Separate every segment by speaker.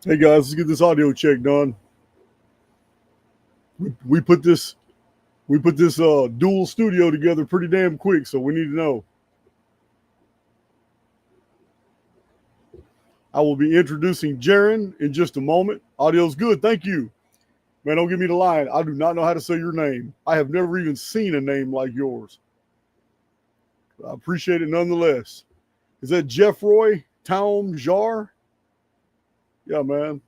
Speaker 1: Hey guys, let's get this audio check done. We put this dual studio together pretty damn quick, so we need to know. I will be introducing Jarin in just a moment. Audio's good, thank you. Man, don't give me the line. I do not know how to say your name. I have never even seen a name like yours. I appreciate it nonetheless. Is that Jeff Roy Taum Jar? Yeah, man.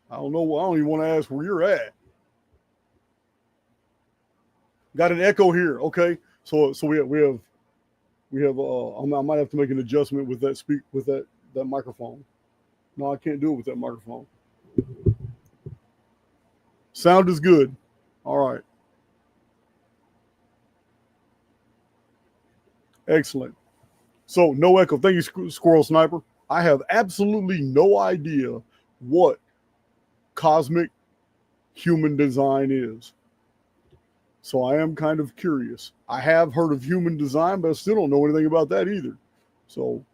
Speaker 1: I don't know. I don't even want to ask where you're at. Got an echo here. Okay, so we have I might have to make an adjustment with that microphone. No, I can't do it with that microphone. Sound is good. All right. Excellent. So no echo. Thank you, Squirrel Sniper. I have absolutely no idea what cosmic human design is. So I am kind of curious. I have heard of human design, but I still don't know anything about that either. So,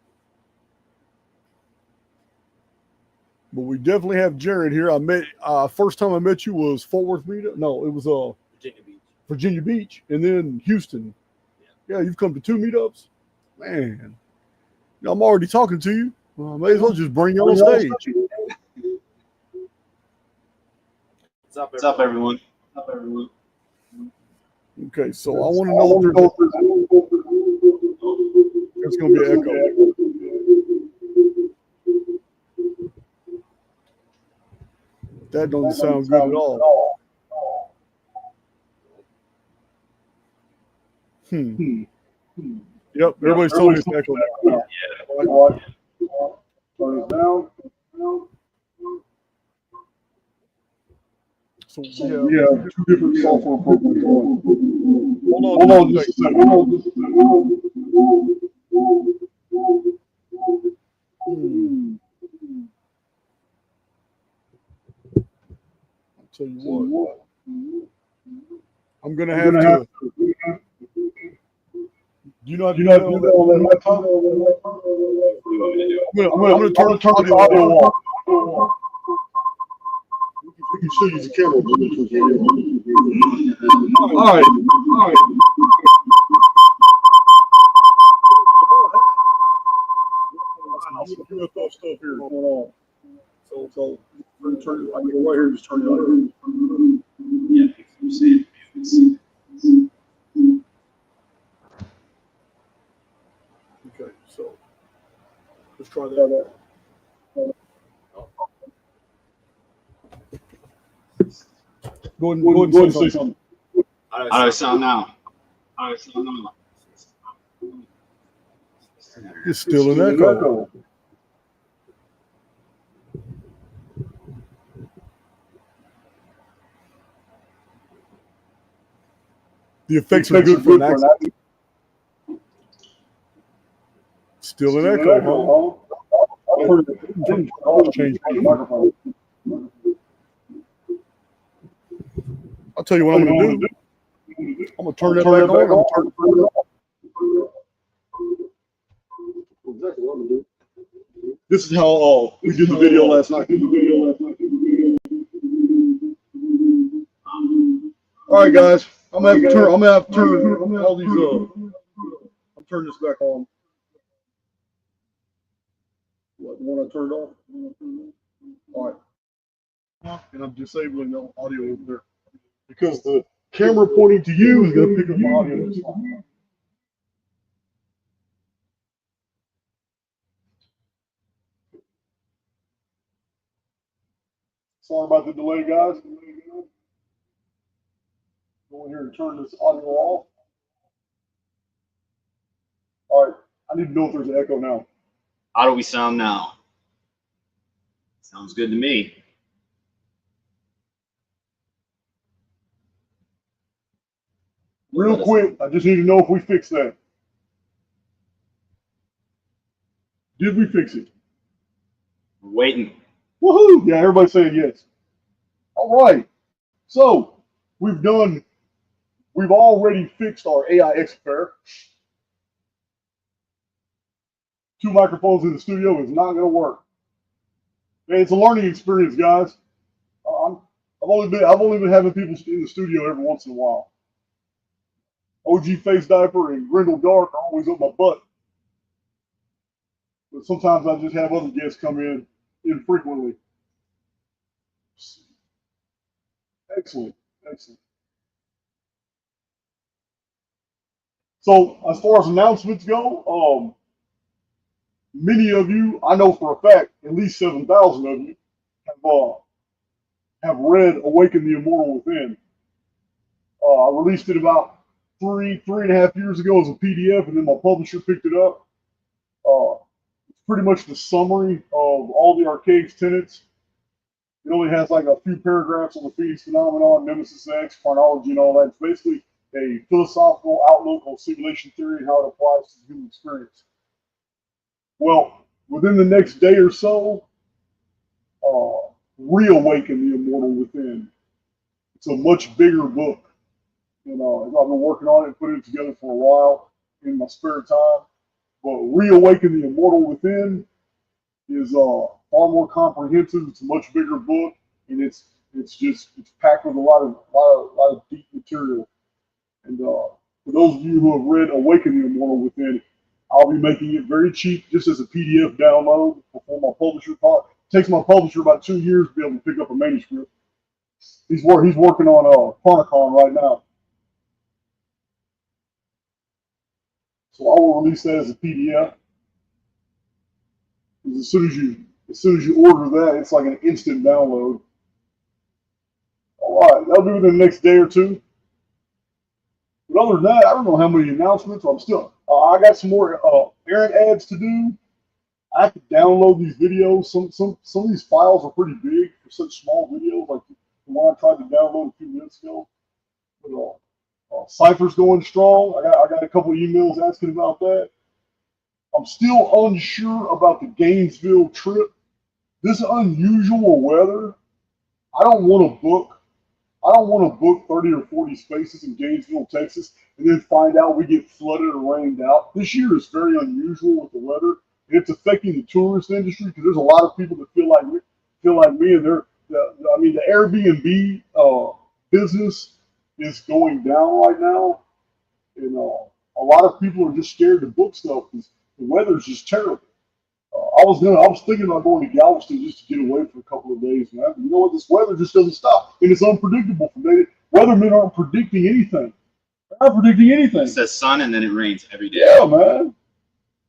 Speaker 1: but we definitely have Jared here. I met first time I met you was Fort Worth meetup. No, it was Virginia Beach, and then Houston. Yeah, you've come to 2 meetups, man. I'm already talking to you. Well, I may as well just bring you on stage.
Speaker 2: What's up, everyone? What's up, everyone?
Speaker 1: Okay, so I want to know what there's going to be an echo. That doesn't sound good at all. Yep, everybody's telling me it's echo now.
Speaker 2: Yeah.
Speaker 1: Turn it down. So we have 2 different software programs on. Hold on just a second. I'll tell you what. I'm going to have to. Do you know how to do that on that laptop? I'm going to turn the audio off. We can still use the camera. All right. UFO stuff here going on. So I'm going to turn it. I can go right here and just turn it on.
Speaker 2: Yeah, you see it.
Speaker 1: Okay, so let's try that out. Go ahead and say something.
Speaker 2: How do I sound now?
Speaker 1: It's still an echo. The effects are good for an accent. Still an echo, huh? Change the microphone. I'll tell you what I'm going to do. I'm going to turn that back on. I'm going to turn it off. Exactly what I'm going to do. This is how we did the video last night. All right, guys. I'm gonna have to turn all these. I'm turning this back on. What, the one I turned off? All right. And I'm disabling the audio over there because the camera pointing to you is going to pick up my audio. Sorry about the delay, guys. Go in here and turn this audio off. All right. I need to know if there's an echo now.
Speaker 2: How do we sound now? Sounds good to me.
Speaker 1: Real quick, I just need to know if we fixed that. Did we fix it?
Speaker 2: We're waiting.
Speaker 1: Woohoo! Yeah, everybody's saying yes. All right. So we've already fixed our AI expert. 2 microphones in the studio is not going to work. Man, it's a learning experience, guys. I've only been having people in the studio every once in a while. OG Face Diaper and Grindle Dark are always up my butt. But sometimes I just have other guests come in infrequently. Excellent, excellent. So as far as announcements go, many of you, I know for a fact, at least 7,000 of you have read Awaken the Immortal Within. I released it about three and a half years ago as a PDF, and then my publisher picked it up. It's pretty much the summary of all the Archaix tenets. It only has like a few paragraphs on the Phoenix phenomenon, Nemesis X, chronology, and all that. It's basically a philosophical outlook on simulation theory and how it applies to the human experience. Well, within the next day or so, Reawaken the Immortal Within. It's a much bigger book. I've been working on it and putting it together for a while in my spare time. But Reawaken the Immortal Within is far more comprehensive. It's a much bigger book, and it's packed with a lot of deep material. And for those of you who have read Awaken the Immortal Within, I'll be making it very cheap, just as a PDF download before my publisher. It takes my publisher about 2 years to be able to pick up a manuscript. He's working on Chronicon right now. So I will release that as a PDF. As soon as you order that, it's like an instant download. All right, that'll be within the next day or two. But other than that, I don't know how many announcements. I got some more errand ads to do. I have to download these videos. Some of these files are pretty big for such small videos, like the one I tried to download a few minutes ago. But Cypher's going strong. I got a couple of emails asking about that. I'm still unsure about the Gainesville trip. This unusual weather, I don't want to book 30 or 40 spaces in Gainesville, Texas, and then find out we get flooded or rained out. This year is very unusual with the weather. It's affecting the tourist industry because there's a lot of people that feel like me, and the Airbnb business is going down right now, and a lot of people are just scared to book stuff because the weather's just terrible. I was thinking about going to Galveston just to get away for a couple of days, man. You know what? This weather just doesn't stop, and it's unpredictable. Weathermen aren't predicting anything. They're not predicting anything.
Speaker 2: It says sun and then it rains every day.
Speaker 1: Yeah, man.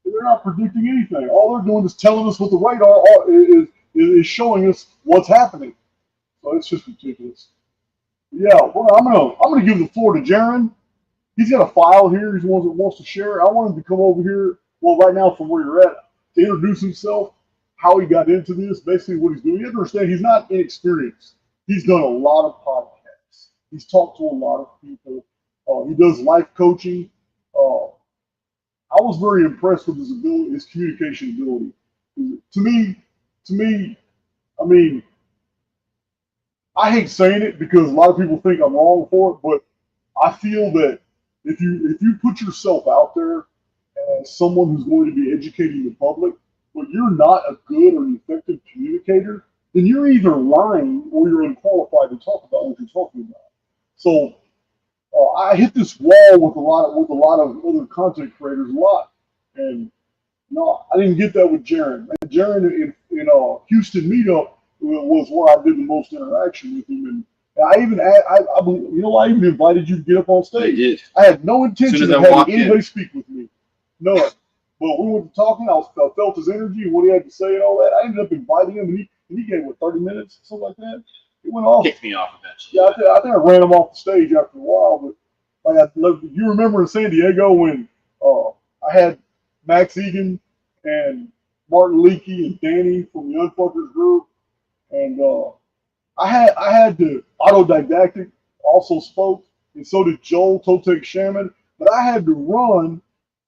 Speaker 1: They're not predicting anything. All they're doing is telling us what the radar is showing us what's happening. So it's just ridiculous. Yeah, well, I'm gonna give the floor to Jarin. He's got a file here. He's the one that wants to share. I want him to come over here. Well, right now from where you're at, to introduce himself, how he got into this, basically what he's doing. You have to understand, he's not inexperienced. He's done a lot of podcasts. He's talked to a lot of people. He does life coaching. I was very impressed with his ability, his communication ability. To me, I mean, I hate saying it because a lot of people think I'm wrong for it, but I feel that if you put yourself out there as someone who's going to be educating the public, but you're not a good or effective communicator, then you're either lying or you're unqualified to talk about what you're talking about. So I hit this wall with a lot of other content creators a lot, and no, I didn't get that with Jarin. Jarin in Houston meetup was where I did the most interaction with him, and I even invited you to get up on stage.
Speaker 2: I did.
Speaker 1: I had no intention of having anybody speak with me. No. But we were talking. I felt his energy and what he had to say and all that. I ended up inviting him, and he gave 30 minutes, something like that. He went off.
Speaker 2: Kicked me off eventually.
Speaker 1: Yeah, I think I ran him off the stage after a while. But you remember in San Diego when I had Max Egan and Martin Leakey and Danny from the Unfuckers group, and I had the autodidactic also spoke, and so did Joel Totek Shaman. But I had to run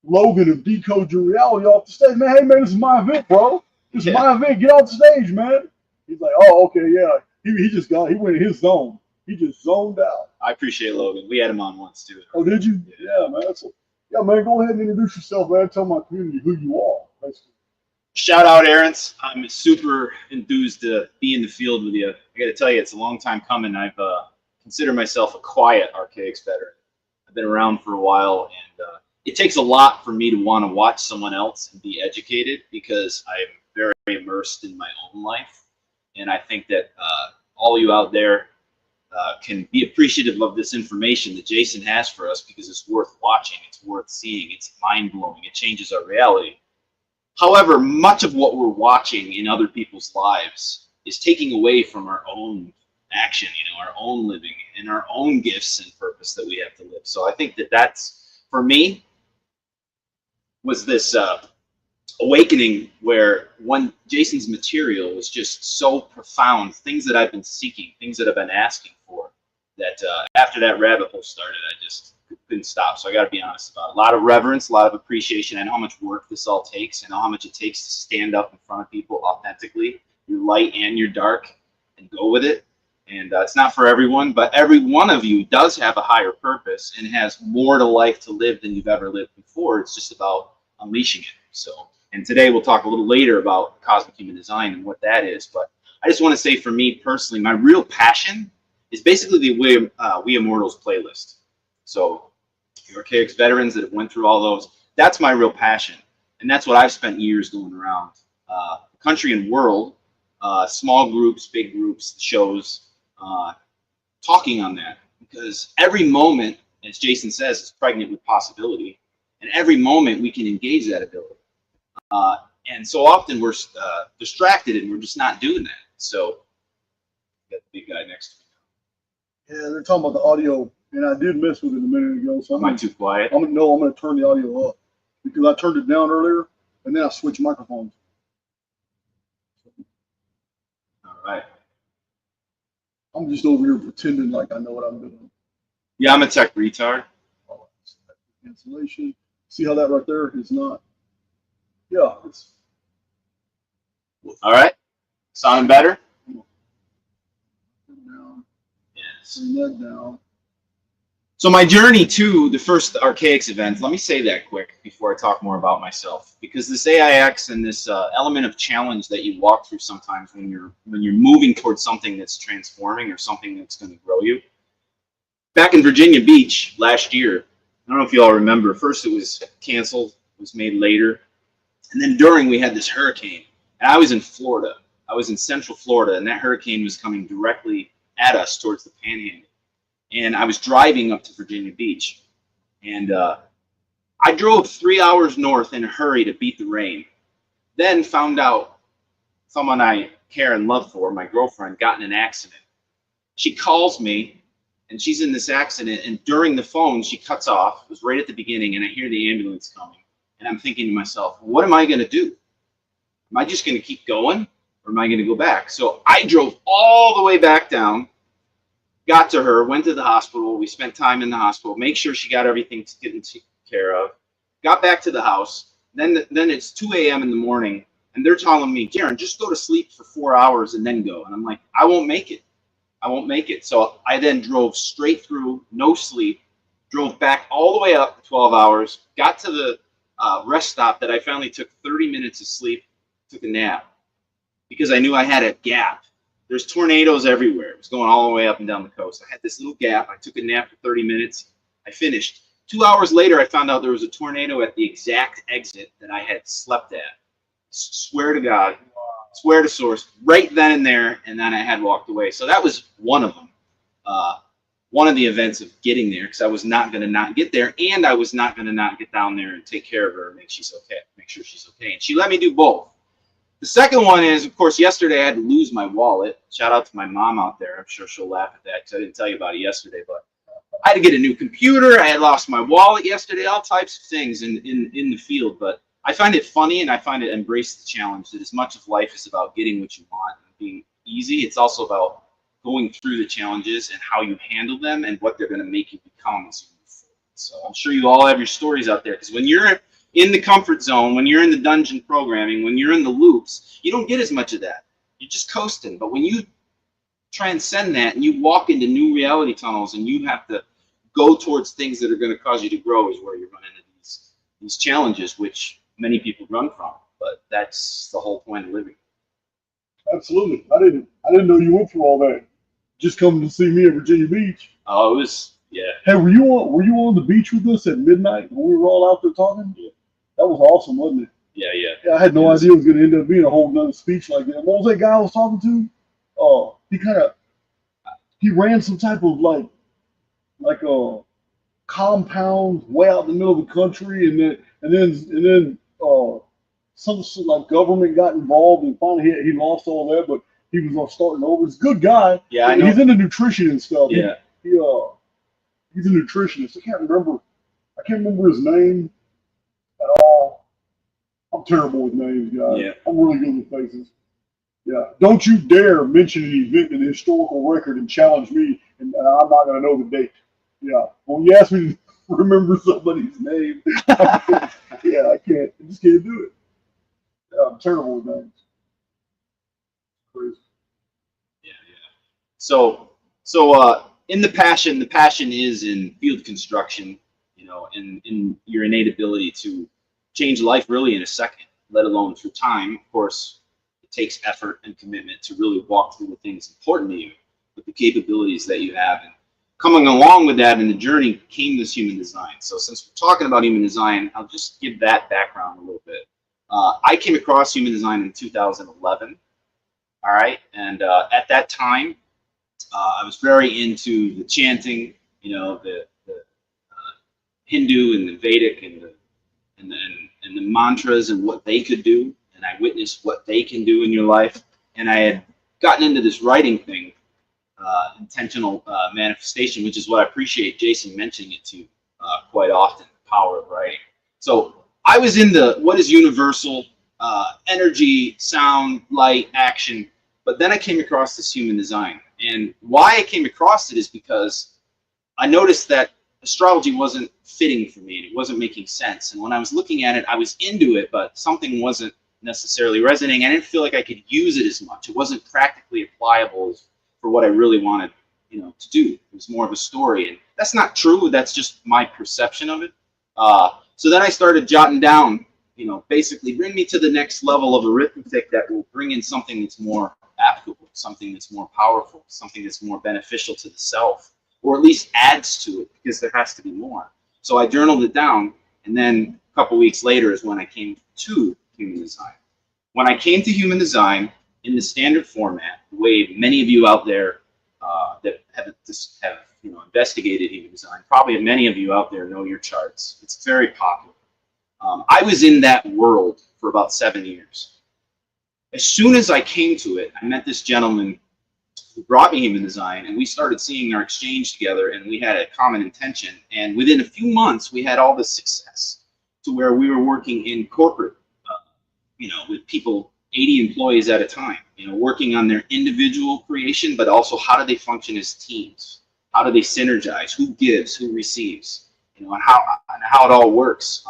Speaker 1: Logan of Decode Your Reality off the stage. Man, hey man, this is my event, bro. This is my event. Get off the stage, man. He's like, oh, okay, yeah. He went in his zone. He just zoned out.
Speaker 2: I appreciate Logan. We had him on once too.
Speaker 1: Oh, did you? Yeah, man. Yeah, man. Go ahead and introduce yourself, man. Tell my community who you are, basically.
Speaker 2: Shout out, Aaron's. I'm super enthused to be in the field with you. I got to tell you, it's a long time coming. I've considered myself a quiet Archaix veteran. I've been around for a while, and it takes a lot for me to want to watch someone else and be educated because I'm very immersed in my own life. And I think that all you out there can be appreciative of this information that Jason has for us because it's worth watching, it's worth seeing, it's mind-blowing, it changes our reality. However, much of what we're watching in other people's lives is taking away from our own action, our own living and our own gifts and purpose that we have to live. So I think that that's, for me, was this awakening where Jason's material was just so profound, things that I've been seeking, things that I've been asking for, that after that rabbit hole started, I just couldn't stop. So I got to be honest about it. A lot of reverence, a lot of appreciation. I know how much work this all takes. I know how much it takes to stand up in front of people authentically, your light and your dark, and go with it. And it's not for everyone, but every one of you does have a higher purpose and has more to life to live than you've ever lived before. It's just about unleashing it. So, and today we'll talk a little later about cosmic human design and what that is. But I just want to say, for me personally, my real passion is basically the We Immortals playlist. So your Archaix veterans that have went through all those, that's my real passion. And that's what I've spent years going around the country and world, small groups, big groups, shows, talking on that. Because every moment, as Jason says, is pregnant with possibility. And every moment we can engage that ability. And so often we're distracted and we're just not doing that. So, got the big guy next to me.
Speaker 1: Yeah, they're talking about the audio, and I did mess with it a minute ago. So
Speaker 2: Am I too quiet?
Speaker 1: I'm going to turn the audio up because I turned it down earlier, and then I switched microphones.
Speaker 2: All right.
Speaker 1: I'm just over here pretending like I know what I'm doing.
Speaker 2: Yeah, I'm a tech retard.
Speaker 1: Cancellation. See how that right there is not? Yeah. It's
Speaker 2: all right. Sounding better?
Speaker 1: down.
Speaker 2: Yes.
Speaker 1: Bring that down.
Speaker 2: So my journey to the first Archaix event, let me say that quick before I talk more about myself, because this AIX and this element of challenge that you walk through sometimes when you're moving towards something that's transforming or something that's going to grow you. Back in Virginia Beach last year, I don't know if you all remember, first it was canceled, it was made later, and then during we had this hurricane, and I was in Florida. I was in central Florida, and that hurricane was coming directly at us towards the Panhandle. And I was driving up to Virginia Beach, and I drove 3 hours north in a hurry to beat the rain. Then found out someone I care and love for, my girlfriend, got in an accident. She calls me, and she's in this accident, and during the phone, she cuts off. It was right at the beginning, and I hear the ambulance coming. And I'm thinking to myself, what am I going to do? Am I just going to keep going, or am I going to go back? So I drove all the way back down, got to her, went to the hospital. We spent time in the hospital, make sure she got everything taken care of. Got back to the house. Then it's 2 a.m. in the morning, and they're telling me, Jiren, just go to sleep for 4 hours and then go. And I'm like, I won't make it. I won't make it. So I then drove straight through, no sleep, drove back all the way up 12 hours, got to the rest stop that I finally took 30 minutes of sleep, took a nap, because I knew I had a gap. There's tornadoes everywhere. It was going all the way up and down the coast. I had this little gap. I took a nap for 30 minutes. I finished. 2 hours later, I found out there was a tornado at the exact exit that I had slept at. Swear to God, swear to source, right then and there, and then I had walked away. So that was one of them. One of the events of getting there, because I was not going to not get there, and I was not going to not get down there and take care of her and make sure she's okay. And she let me do both. The second one is, of course, yesterday I had to lose my wallet. Shout out to my mom out there. I'm sure she'll laugh at that because I didn't tell you about it yesterday. But I had to get a new computer. I had lost my wallet yesterday. All types of things in the field. But I find it funny, and I find it embrace the challenge that as much of life is about getting what you want and being easy, it's also about going through the challenges and how you handle them and what they're going to make you become as you move forward. So I'm sure you all have your stories out there, because when you're in the comfort zone, when you're in the dungeon programming, when you're in the loops, you don't get as much of that. You're just coasting. But when you transcend that and you walk into new reality tunnels and you have to go towards things that are going to cause you to grow, is where you run into these challenges, which many people run from. but that's the whole point of living.
Speaker 1: Absolutely. I didn't know you went through all that. Just coming to see me at Virginia Beach.
Speaker 2: Oh, it was, yeah.
Speaker 1: Hey, were you on the beach with us at midnight when we were all out there talking?
Speaker 2: Yeah.
Speaker 1: That was awesome, wasn't it?
Speaker 2: Yeah.
Speaker 1: Yeah, I had no idea it was going to end up being a whole nother speech like that. What was that guy I was talking to? He ran some type of like a compound way out in the middle of the country, and then some like government got involved, and finally he lost all that, but he was starting over. He's a good guy.
Speaker 2: Yeah, I know.
Speaker 1: He's into nutrition and stuff.
Speaker 2: Yeah.
Speaker 1: He's a nutritionist. I can't remember his name at all. I'm terrible with names, guys.
Speaker 2: Yeah.
Speaker 1: I'm really good with faces. Yeah. Don't you dare mention an event in the historical record and challenge me, and I'm not going to know the date. Yeah. When you ask me to remember somebody's name, yeah, I can't. I just can't do it. Yeah, I'm terrible with names. Crazy.
Speaker 2: Yeah. So in the passion is in field construction, in your innate ability to change life really in a second, let alone through time. Of course, it takes effort and commitment to really walk through the things important to you with the capabilities that you have. And coming along with that in the journey came this human design. So since we're talking about human design, I'll just give that background a little bit. I came across human design in 2011. All right. And at that time, I was very into the chanting, the Hindu and the Vedic and the mantras and what they could do. And I witnessed what they can do in your life. And I had gotten into this writing thing, intentional manifestation, which is what I appreciate Jason mentioning it to quite often, the power of writing. So I was into what is universal, energy, sound, light, action. But then I came across this human design. And why I came across it is because I noticed that astrology wasn't fitting for me and it wasn't making sense. And when I was looking at it, I was into it, but something wasn't necessarily resonating. I didn't feel like I could use it as much. It wasn't practically applicable for what I really wanted, to do. It was more of a story. And that's not true. That's just my perception of it. So then I started jotting down, basically bring me to the next level of arithmetic that will bring in something that's more applicable, something that's more powerful, something that's more beneficial to the self, or at least adds to it, because there has to be more. So I journaled it down, and then a couple weeks later is when I came to human design. When I came to human design in the standard format, the way many of you out there that have investigated human design, probably many of you out there know your charts. It's very popular. I was in that world for about 7 years. As soon as I came to it, I met this gentleman who brought me human design, and we started seeing our exchange together, and we had a common intention. And within a few months, we had all this success to where we were working in corporate, with people, 80 employees at a time, working on their individual creation, but also how do they function as teams? How do they synergize? Who gives? Who receives? And how it all works.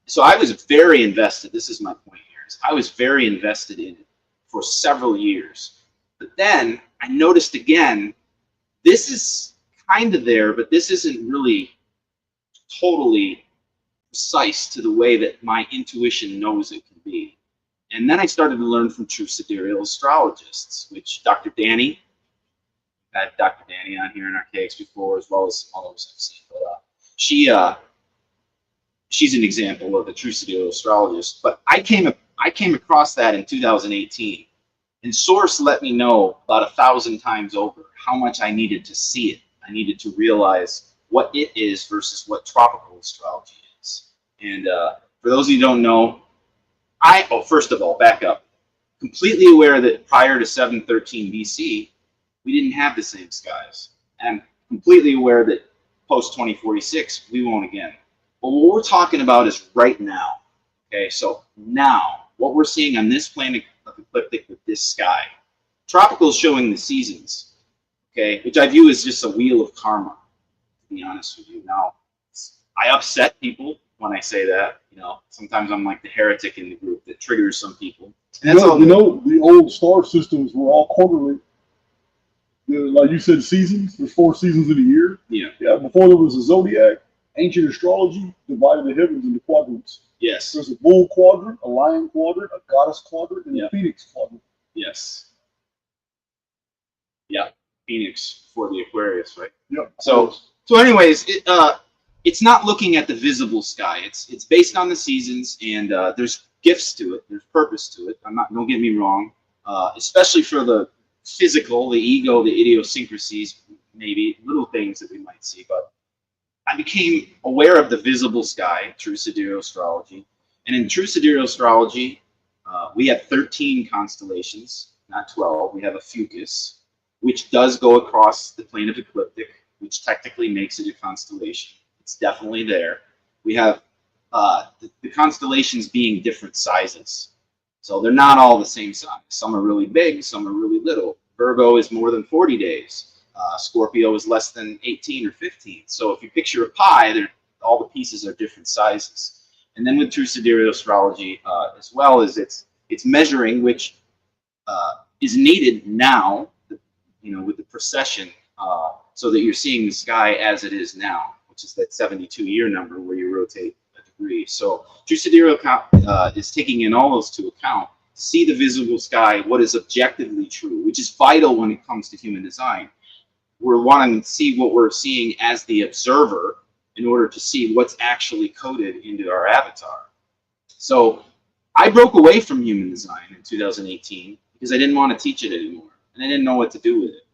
Speaker 2: So I was very invested. This is my point here. I was very invested in it for several years. But then I noticed again, this is kind of there, but this isn't really totally precise to the way that my intuition knows it can be. And then I started to learn from true sidereal astrologists, which Dr. Danny, I've had Dr. Danny on here in Archaix before, as well as others I've seen. But she's an example of a true sidereal astrologist. But I came across that in 2018, and Source let me know about 1,000 times over how much I needed to see it. I needed to realize what it is versus what tropical astrology is. And for those of you who don't know, first of all, back up. Completely aware that prior to 713 BC, we didn't have the same skies. And completely aware that post 2046, we won't again. But what we're talking about is right now. Okay, so now, what we're seeing on this plane of ecliptic with this sky, tropical is showing the seasons, okay, which I view as just a wheel of karma, to be honest with you. Now, I upset people when I say that. Sometimes I'm like the heretic in the group that triggers some people. And that's all.
Speaker 1: The old star systems were all quarterly. Like you said, seasons. There's 4 seasons in a year.
Speaker 2: Yeah.
Speaker 1: Yeah. Before there was a zodiac, ancient astrology divided the heavens into quadrants.
Speaker 2: Yes.
Speaker 1: There's a bull quadrant, a lion quadrant, a goddess quadrant, and
Speaker 2: Yeah.
Speaker 1: a phoenix quadrant.
Speaker 2: Yes. Yeah. Phoenix for the Aquarius, right?
Speaker 1: Yep.
Speaker 2: So anyways, it's not looking at the visible sky. It's based on the seasons, and there's gifts to it. There's purpose to it. Don't get me wrong. Especially for the physical, the ego, the idiosyncrasies, maybe little things that we might see. But I became aware of the visible sky through sidereal astrology, and in true sidereal astrology, we have 13 constellations, not 12. We have a fucus, which does go across the plane of ecliptic, which technically makes it a constellation. It's definitely there. We have the constellations being different sizes. So they're not all the same size. Some are really big, some are really little. Virgo is more than 40 days. Scorpio is less than 18 or 15. So if you picture a pie, all the pieces are different sizes. And then with true sidereal astrology, as well as it's measuring, which is needed now, with the precession, so that you're seeing the sky as it is now, which is that 72-year number where you rotate a degree. So true sidereal is taking in all those to account to see the visible sky, what is objectively true, which is vital when it comes to human design. We're wanting to see what we're seeing as the observer in order to see what's actually coded into our avatar. So I broke away from human design in 2018 because I didn't want to teach it anymore, and I didn't know what to do with it.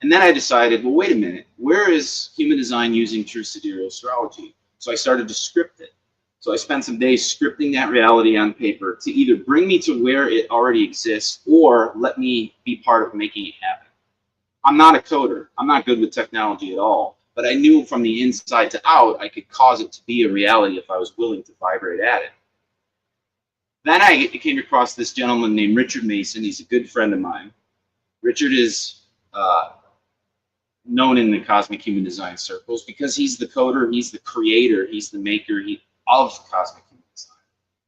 Speaker 2: And then I decided, well, wait a minute, where is human design using true sidereal astrology? So I started to script it. So I spent some days scripting that reality on paper to either bring me to where it already exists or let me be part of making it happen. I'm not a coder. I'm not good with technology at all. But I knew from the inside to out, I could cause it to be a reality if I was willing to vibrate at it. Then I came across this gentleman named Richard Mason. He's a good friend of mine. Richard is known in the cosmic human design circles because he's the coder, he's the creator, he's the maker of cosmic human design.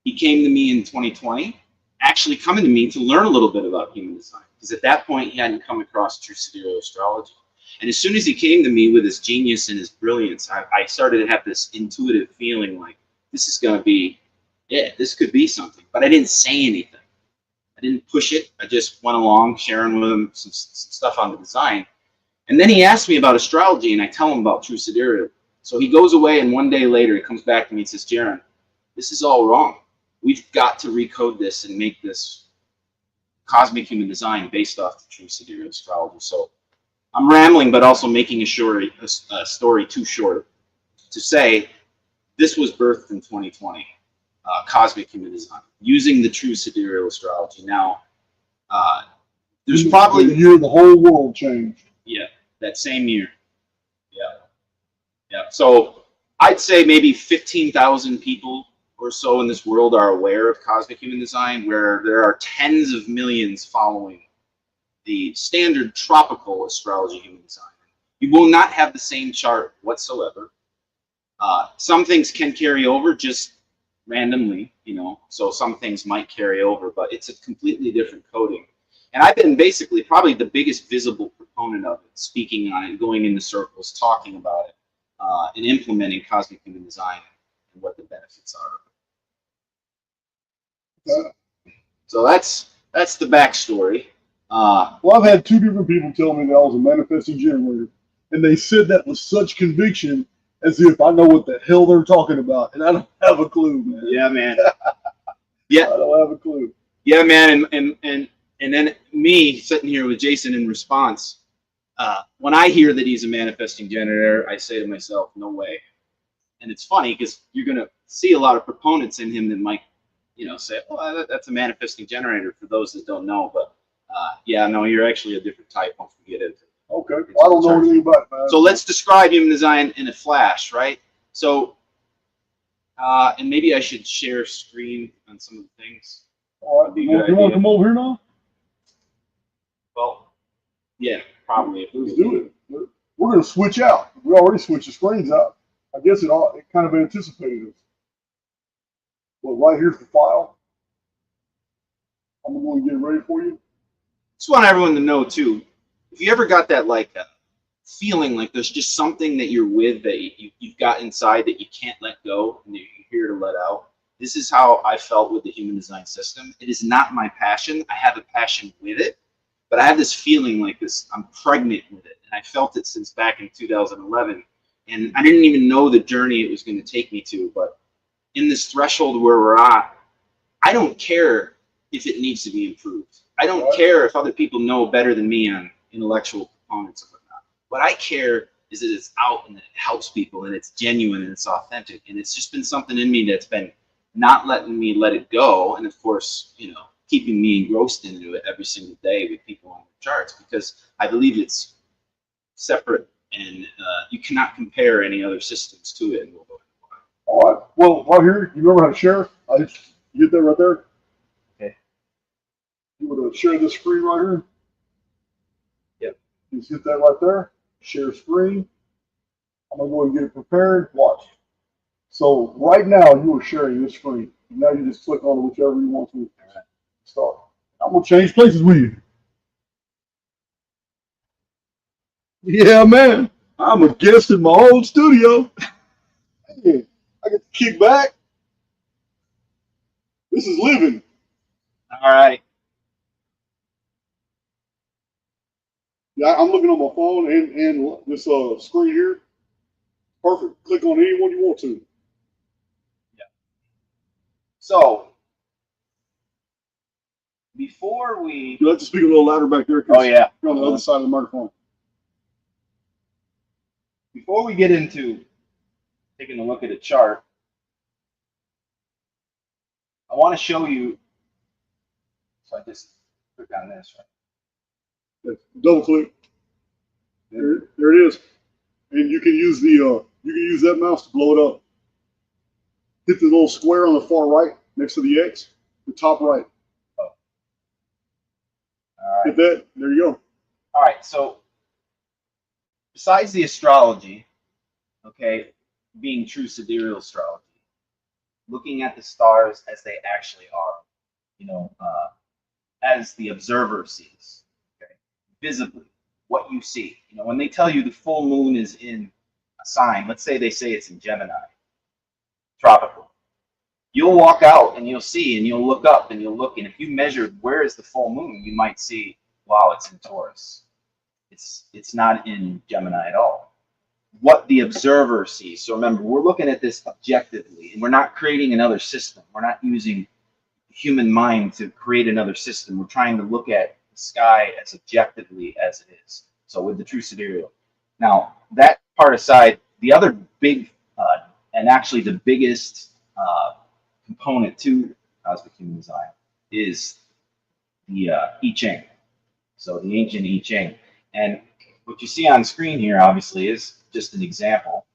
Speaker 2: He came to me in 2020, actually coming to me to learn a little bit about human design, because at that point he hadn't come across true sidereal astrology. And as soon as he came to me with his genius and his brilliance, I started to have this intuitive feeling like, this is going to be, this could be something. But I didn't say anything. I didn't push it. I just went along sharing with him some stuff on the design. And then he asked me about astrology, and I tell him about true sidereal. So he goes away, and one day later he comes back to me and says, Jarin, this is all wrong. We've got to recode this and make this cosmic human design based off the true sidereal astrology. So I'm rambling, but also making a story too short to say this was birthed in 2020, cosmic human design, using the true sidereal astrology. Now, there's probably
Speaker 1: the year the whole world changed.
Speaker 2: Yeah, that same year. Yeah. So I'd say maybe 15,000 people or so in this world are aware of cosmic human design, where there are tens of millions following the standard tropical astrology human design. You will not have the same chart whatsoever. Some things can carry over just randomly, so some things might carry over, but it's a completely different coding. And I've been basically probably the biggest visible proponent of it, speaking on it, going into circles, talking about it, and implementing cosmic human design and what the benefits are. So that's the backstory.
Speaker 1: Well, I've had two different people tell me that I was a manifesting generator, and they said that with such conviction as if I know what the hell they're talking about, and I don't have a clue, man.
Speaker 2: Yeah, man. Yeah,
Speaker 1: I don't have a clue.
Speaker 2: Yeah, man, and then me sitting here with Jason in response. When I hear that he's a manifesting generator, I say to myself, no way. And it's funny because you're going to see a lot of proponents in him that might, say, oh, that's a manifesting generator for those that don't know. But yeah, no, you're actually a different type once we get into it.
Speaker 1: Okay, well, I don't know anything about it, man.
Speaker 2: So let's describe human design in a flash, right? So, and maybe I should share screen on some of the things.
Speaker 1: All right, you want to come over here now?
Speaker 2: Well, yeah, probably.
Speaker 1: Let's do it. We're going to switch out. We already switched the screens out. I guess it kind of anticipated us. Well, right here's the file. I'm going to get it ready for you.
Speaker 2: Just want everyone to know, too, if you ever got that, feeling like there's just something that you're with that you've got inside that you can't let go and you're here to let out, This is how I felt with the human design system. It is not my passion. I have a passion with it, but I have this feeling like this, I'm pregnant with it. And I felt it since back in 2011. And I didn't even know the journey it was going to take me to. But in this threshold where we're at, I don't care if it needs to be improved. I don't care if other people know better than me on intellectual components and whatnot. What I care is that it's out and that it helps people and it's genuine and it's authentic. And it's just been something in me that's been not letting me let it go. And of course, you know, keeping me engrossed into it every single day with people on the charts, because I believe it's separate and you cannot compare any other systems to it. And we'll go into why.
Speaker 1: All right. Well, right here, you remember how to share? You get that right there?
Speaker 2: Okay.
Speaker 1: You want to share this screen right here?
Speaker 2: Yep.
Speaker 1: Just hit that right there. Share screen. I'm going to go and get it prepared. Watch. So right now, you are sharing this screen. Now you just click on whichever you want to start. I'm going to change places with you. Yeah, man. I'm a guest in my own studio. Hey, I get to kick back. This is living.
Speaker 2: All right.
Speaker 1: Yeah, I'm looking on my phone and this screen here. Perfect. Click on any one you want to.
Speaker 2: Yeah. So before we,
Speaker 1: You have to speak a little louder back there.
Speaker 2: oh yeah,
Speaker 1: You're on the other side of the microphone.
Speaker 2: before we get into taking a look at a chart, I want to show you. So I just click on this, right?
Speaker 1: Double click. There it is. And you can use that mouse to blow it up. Hit the little square on the far right next to the X, the top right.
Speaker 2: Oh. All right.
Speaker 1: Hit that. There you go.
Speaker 2: All right. So besides the astrology, okay, being true sidereal astrology, looking at the stars as they actually are, you know, as the observer sees, okay, visibly, what you see. You know, when they tell you the full moon is in a sign, let's say they say it's in Gemini, tropical, you'll walk out and you'll see and you'll look up and you'll look, and if you measured where is the full moon, you might see, wow, it's in Taurus. It's not in Gemini at all. What the observer sees. So remember, we're looking at this objectively, and we're not creating another system. We're not using human mind to create another system. We're trying to look at the sky as objectively as it is. So with the true sidereal. Now, that part aside, the other big, and actually the biggest component to cosmic human design is the I Ching. So the ancient I Ching. And what you see on screen here, obviously, is just an example.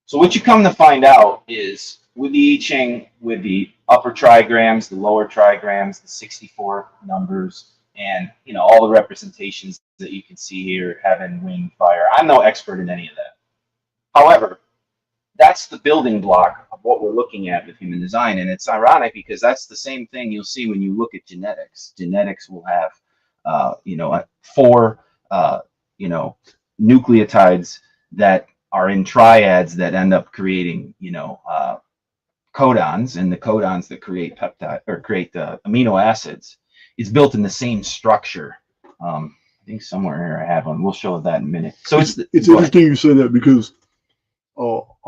Speaker 2: So what you come to find out is with the I Ching, with the upper trigrams, the lower trigrams, the 64 numbers, and you know all the representations that you can see here, heaven, wind, fire. I'm no expert in any of that. However, that's the building block of what we're looking at with human design, and it's ironic because that's the same thing you'll see when you look at genetics. Genetics will have, you know, 4, you know, nucleotides that are in triads that end up creating, you know, codons, and the codons that create peptide or create the amino acids is built in the same structure. I think somewhere here I have one. We'll show that in a minute. So it's
Speaker 1: interesting you say that because a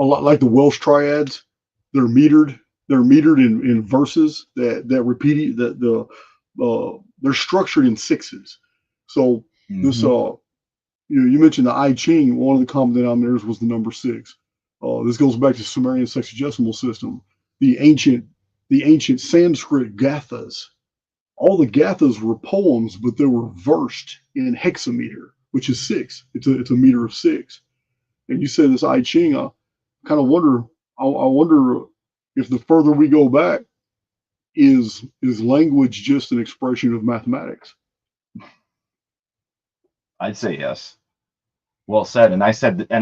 Speaker 1: lot like the Welsh triads, they're metered. They're metered in verses that repeat they're structured in 6s. So this you mentioned the I Ching. One of the common denominators was the number 6. This goes back to Sumerian sexagesimal system. The ancient Sanskrit gathas. All the gathas were poems, but they were versed in hexameter, which is 6. It's a meter of 6. And you said this I Ching. I kind of wonder. I wonder if the further we go back, is language just an expression of mathematics?
Speaker 2: I'd say yes. Well said. And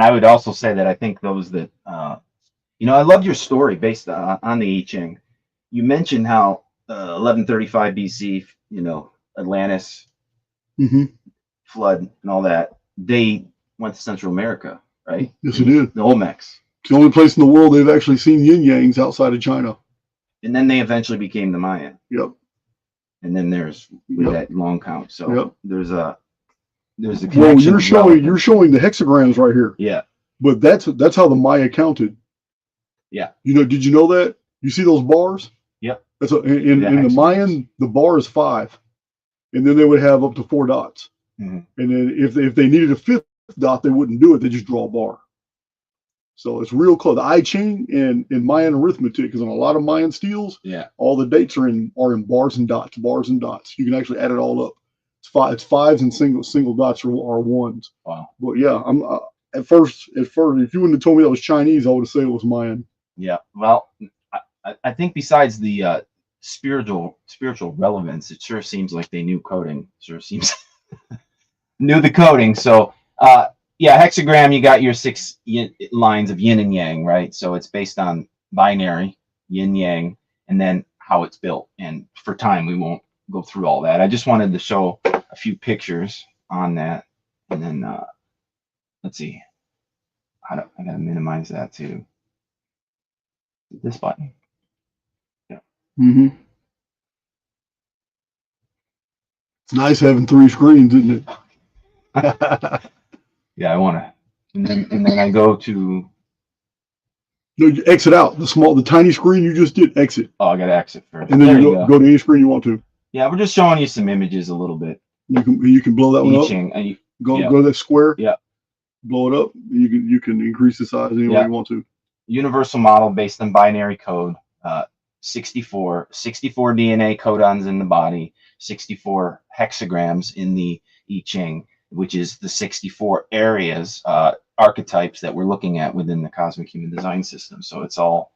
Speaker 2: I would also say that I think those that, you know, I loved your story based on the I Ching. You mentioned how 1135 BC, you know, Atlantis, flood and all that, they went to Central America, right?
Speaker 1: Yes, it did.
Speaker 2: The Olmecs.
Speaker 1: It's the only place in the world they've actually seen yin yangs outside of China.
Speaker 2: And then they eventually became the Mayan.
Speaker 1: Yep.
Speaker 2: And then there's that long count. So there's a connection.
Speaker 1: Well, you're showing the hexagrams right here.
Speaker 2: Yeah.
Speaker 1: But that's how the Maya counted.
Speaker 2: Yeah.
Speaker 1: Did you know that? You see those bars?
Speaker 2: Yep.
Speaker 1: That's in the Mayan, the bar is 5. And then they would have up to 4 dots.
Speaker 2: Mm-hmm.
Speaker 1: And then if they needed a 5th dot, they wouldn't do it. They just draw a bar. So it's real close. The I Ching and Mayan arithmetic, because on a lot of Mayan steels, all the dates are in bars and dots, You can actually add it all up. It's fives and single dots are ones.
Speaker 2: Wow.
Speaker 1: But yeah, I'm at first, if you wouldn't have told me that was Chinese, I would have said it was Mayan.
Speaker 2: Yeah. Well, I think besides the spiritual relevance, it sure seems like they knew coding. Knew the coding. So hexagram, you got your 6 lines of yin and yang, right? So it's based on binary, yin yang, and then how it's built. And for time, we won't go through all that. I just wanted to show a few pictures on that. And then let's see. I gotta minimize that too. This button. Yeah.
Speaker 1: Mm-hmm. It's nice having 3 screens, isn't it?
Speaker 2: Yeah, I want to, and then I go to.
Speaker 1: No, you exit out the tiny screen you just did. Exit.
Speaker 2: Oh, I got to exit first.
Speaker 1: And then you go to any screen you want to.
Speaker 2: Yeah, we're just showing you some images a little bit.
Speaker 1: You can blow that one up. Go to that square.
Speaker 2: Yeah.
Speaker 1: Blow it up. You can increase the size any way you want to.
Speaker 2: Universal model based on binary code. 64 DNA codons in the body. 64 hexagrams in the I Ching, which is the 64 areas, archetypes that we're looking at within the cosmic human design system. So it's all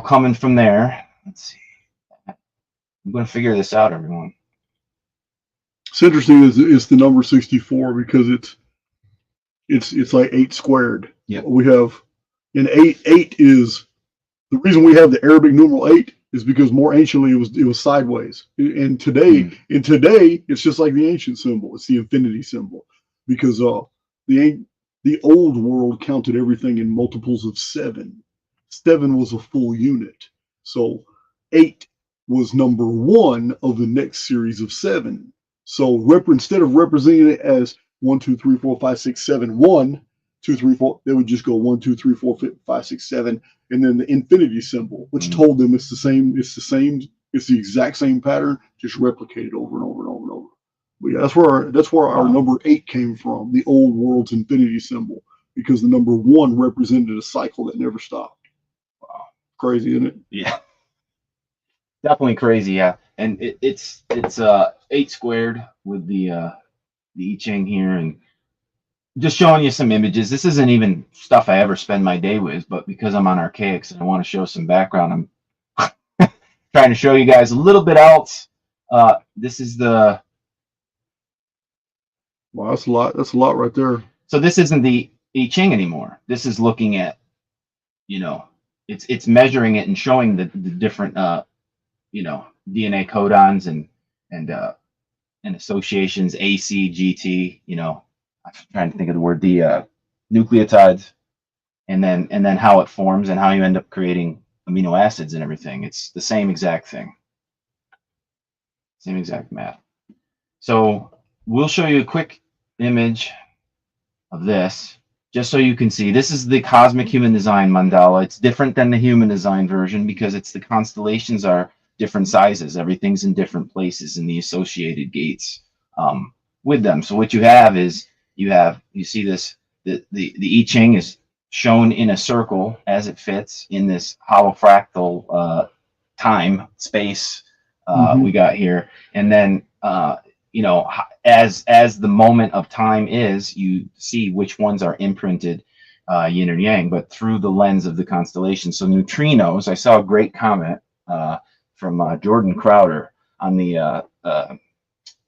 Speaker 2: coming from there. Let's see. I'm going to figure this out, everyone.
Speaker 1: It's interesting is the number 64 because it's like 8 squared.
Speaker 2: Yeah.
Speaker 1: We have in 8 is the reason we have the Arabic numeral 8 is because more anciently it was sideways. And today it's just like the ancient symbol. It's the infinity symbol because the old world counted everything in multiples of 7. 7 was a full unit. So 8 was number 1 of the next series of 7. So instead of representing it as 1, 2, 3, 4, 5, 6, 7, 1, 2, 3, 4, they would just go 1, 2, 3, 4, 5, 6, 7, and then the infinity symbol, which told them it's the exact same pattern, just replicated over and over and over and over. But yeah, that's where our number 8 came from, the old world's infinity symbol, because the number 1 represented a cycle that never stopped. Wow, crazy, isn't it?
Speaker 2: Yeah, definitely crazy. Yeah, and it's 8 squared with the I Ching here, and just showing you some images. This isn't even stuff I ever spend my day with, but because I'm on Archaix and I want to show some background, I'm trying to show you guys a little bit else. This is the.
Speaker 1: Wow, that's a lot. That's a lot right there.
Speaker 2: So this isn't the I Ching anymore. This is looking at, it's measuring it and showing the different, DNA codons and associations, AC, GT, I'm trying to think of the word, the nucleotides, and then how it forms and how you end up creating amino acids and everything. It's the same exact thing. Same exact math. So we'll show you a quick image of this, just so you can see. This is the cosmic human design mandala. It's different than the human design version because the constellations are different sizes. Everything's in different places in the associated gates with them. So what you have is you see this, the I Ching is shown in a circle as it fits in this holofractal time space we got here, and then as the moment of time is, you see which ones are imprinted yin or yang, but through the lens of the constellation. So neutrinos, I saw a great comment from Jordan Crowder on the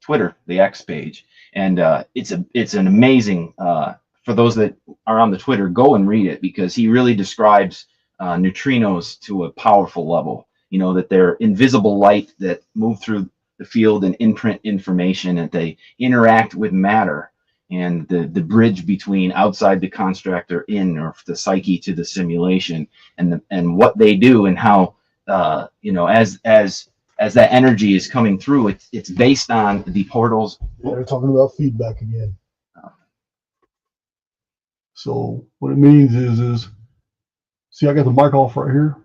Speaker 2: Twitter, the X page, and it's an amazing. For those that are on the Twitter, go and read it because he really describes neutrinos to a powerful level. That they're invisible light that move through the field and imprint information, and they interact with matter and the bridge between outside the construct or in, or the psyche to the simulation, and what they do, and how you know, as that energy is coming through, it's based on the portals.
Speaker 1: Yeah, they're talking about feedback again. So what it means is see, I got the mic off right here.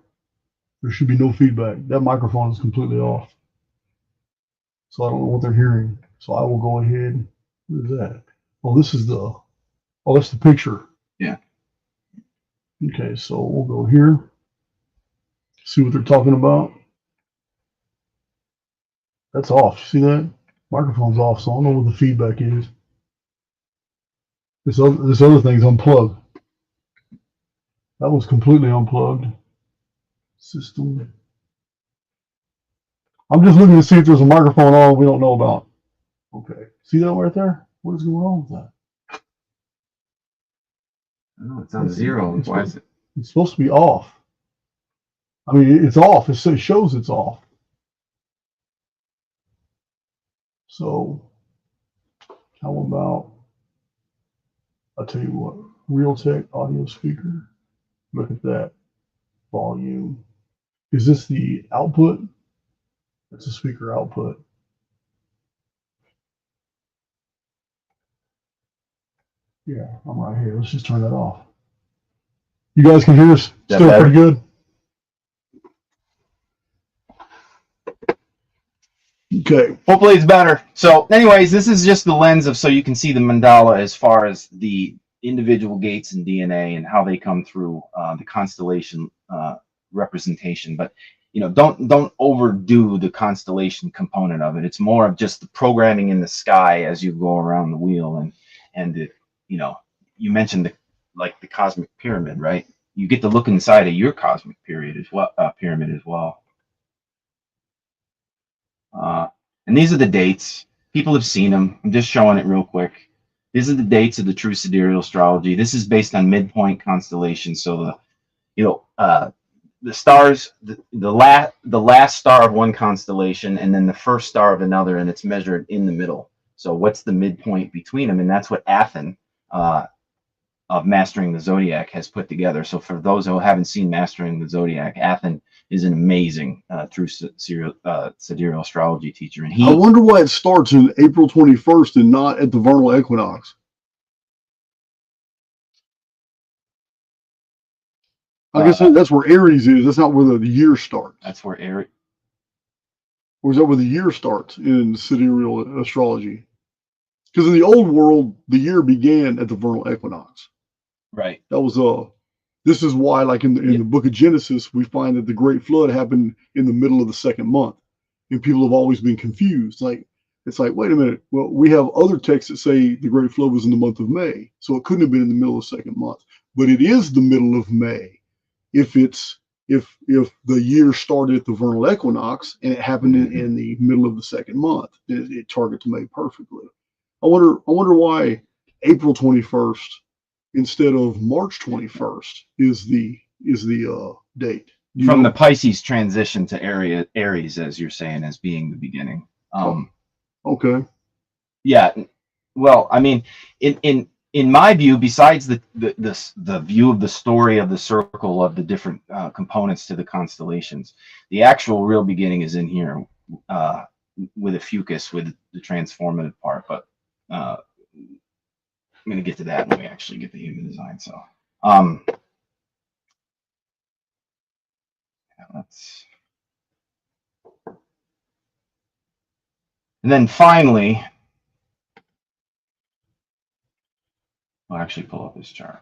Speaker 1: There should be no feedback. That microphone is completely off. So I don't know what they're hearing. So I will go ahead. What is that? Oh, this is that's the picture.
Speaker 2: Yeah.
Speaker 1: Okay, so we'll go here. See what they're talking about. That's off. See that? Microphone's off, so I don't know what the feedback is. This other thing's unplugged. That was completely unplugged. System. I'm just looking to see if there's a microphone on we don't know about. Okay. See that right there? What is going on with that?
Speaker 2: Oh, it's on zero. Why is it?
Speaker 1: It's supposed to be off. I mean, it's off. It shows it's off. So, how about, I'll tell you what, Realtek audio speaker. Look at that volume. Is this the output? That's a speaker output. Yeah, I'm right here. Let's just turn that off. You guys can hear us still pretty good? Okay.
Speaker 2: Hopefully it's better. So anyways, this is just the lens of, so you can see the mandala as far as the individual gates in DNA and how they come through the constellation representation. But you know, don't overdo the constellation component of it. It's more of just the programming in the sky as you go around the wheel, and the, you know, you mentioned the cosmic pyramid, right? You get to look inside of your cosmic pyramid as well. And these are the dates. People have seen them. I'm just showing it real quick. These are the dates of the true sidereal astrology. This is based on midpoint constellation. So the stars, the last star of one constellation, and then the first star of another, and it's measured in the middle. So what's the midpoint between them? And that's what Athen of Mastering the Zodiac has put together. So for those who haven't seen Mastering the Zodiac, Athen is an amazing true sidereal astrology teacher. And
Speaker 1: I wonder why it starts in April 21st and not at the vernal equinox. I guess that's where Aries is. That's not where the year starts.
Speaker 2: That's where Aries.
Speaker 1: Or is that where the year starts in sidereal astrology? Because in the old world, the year began at the vernal equinox.
Speaker 2: Right.
Speaker 1: That was this is why, like in the book of Genesis, we find that the great flood happened in the middle of the second month. And people have always been confused. Like, it's like, wait a minute. Well, we have other texts that say the great flood was in the month of May. So it couldn't have been in the middle of the second month. But it is the middle of May. If the year started at the vernal equinox and it happened in the middle of the second month, it targets May perfectly. I wonder why April 21st instead of March 21st is the date.
Speaker 2: From the Pisces transition to Aries, as you're saying, as being the beginning.
Speaker 1: Okay.
Speaker 2: Yeah. Well, I mean, in my view, besides the view of the story of the circle of the different components to the constellations, the actual real beginning is in here with a fucus, with the transformative part. But I'm going to get to that when we actually get the human design. So let's, and then finally, I'll actually pull up this chart.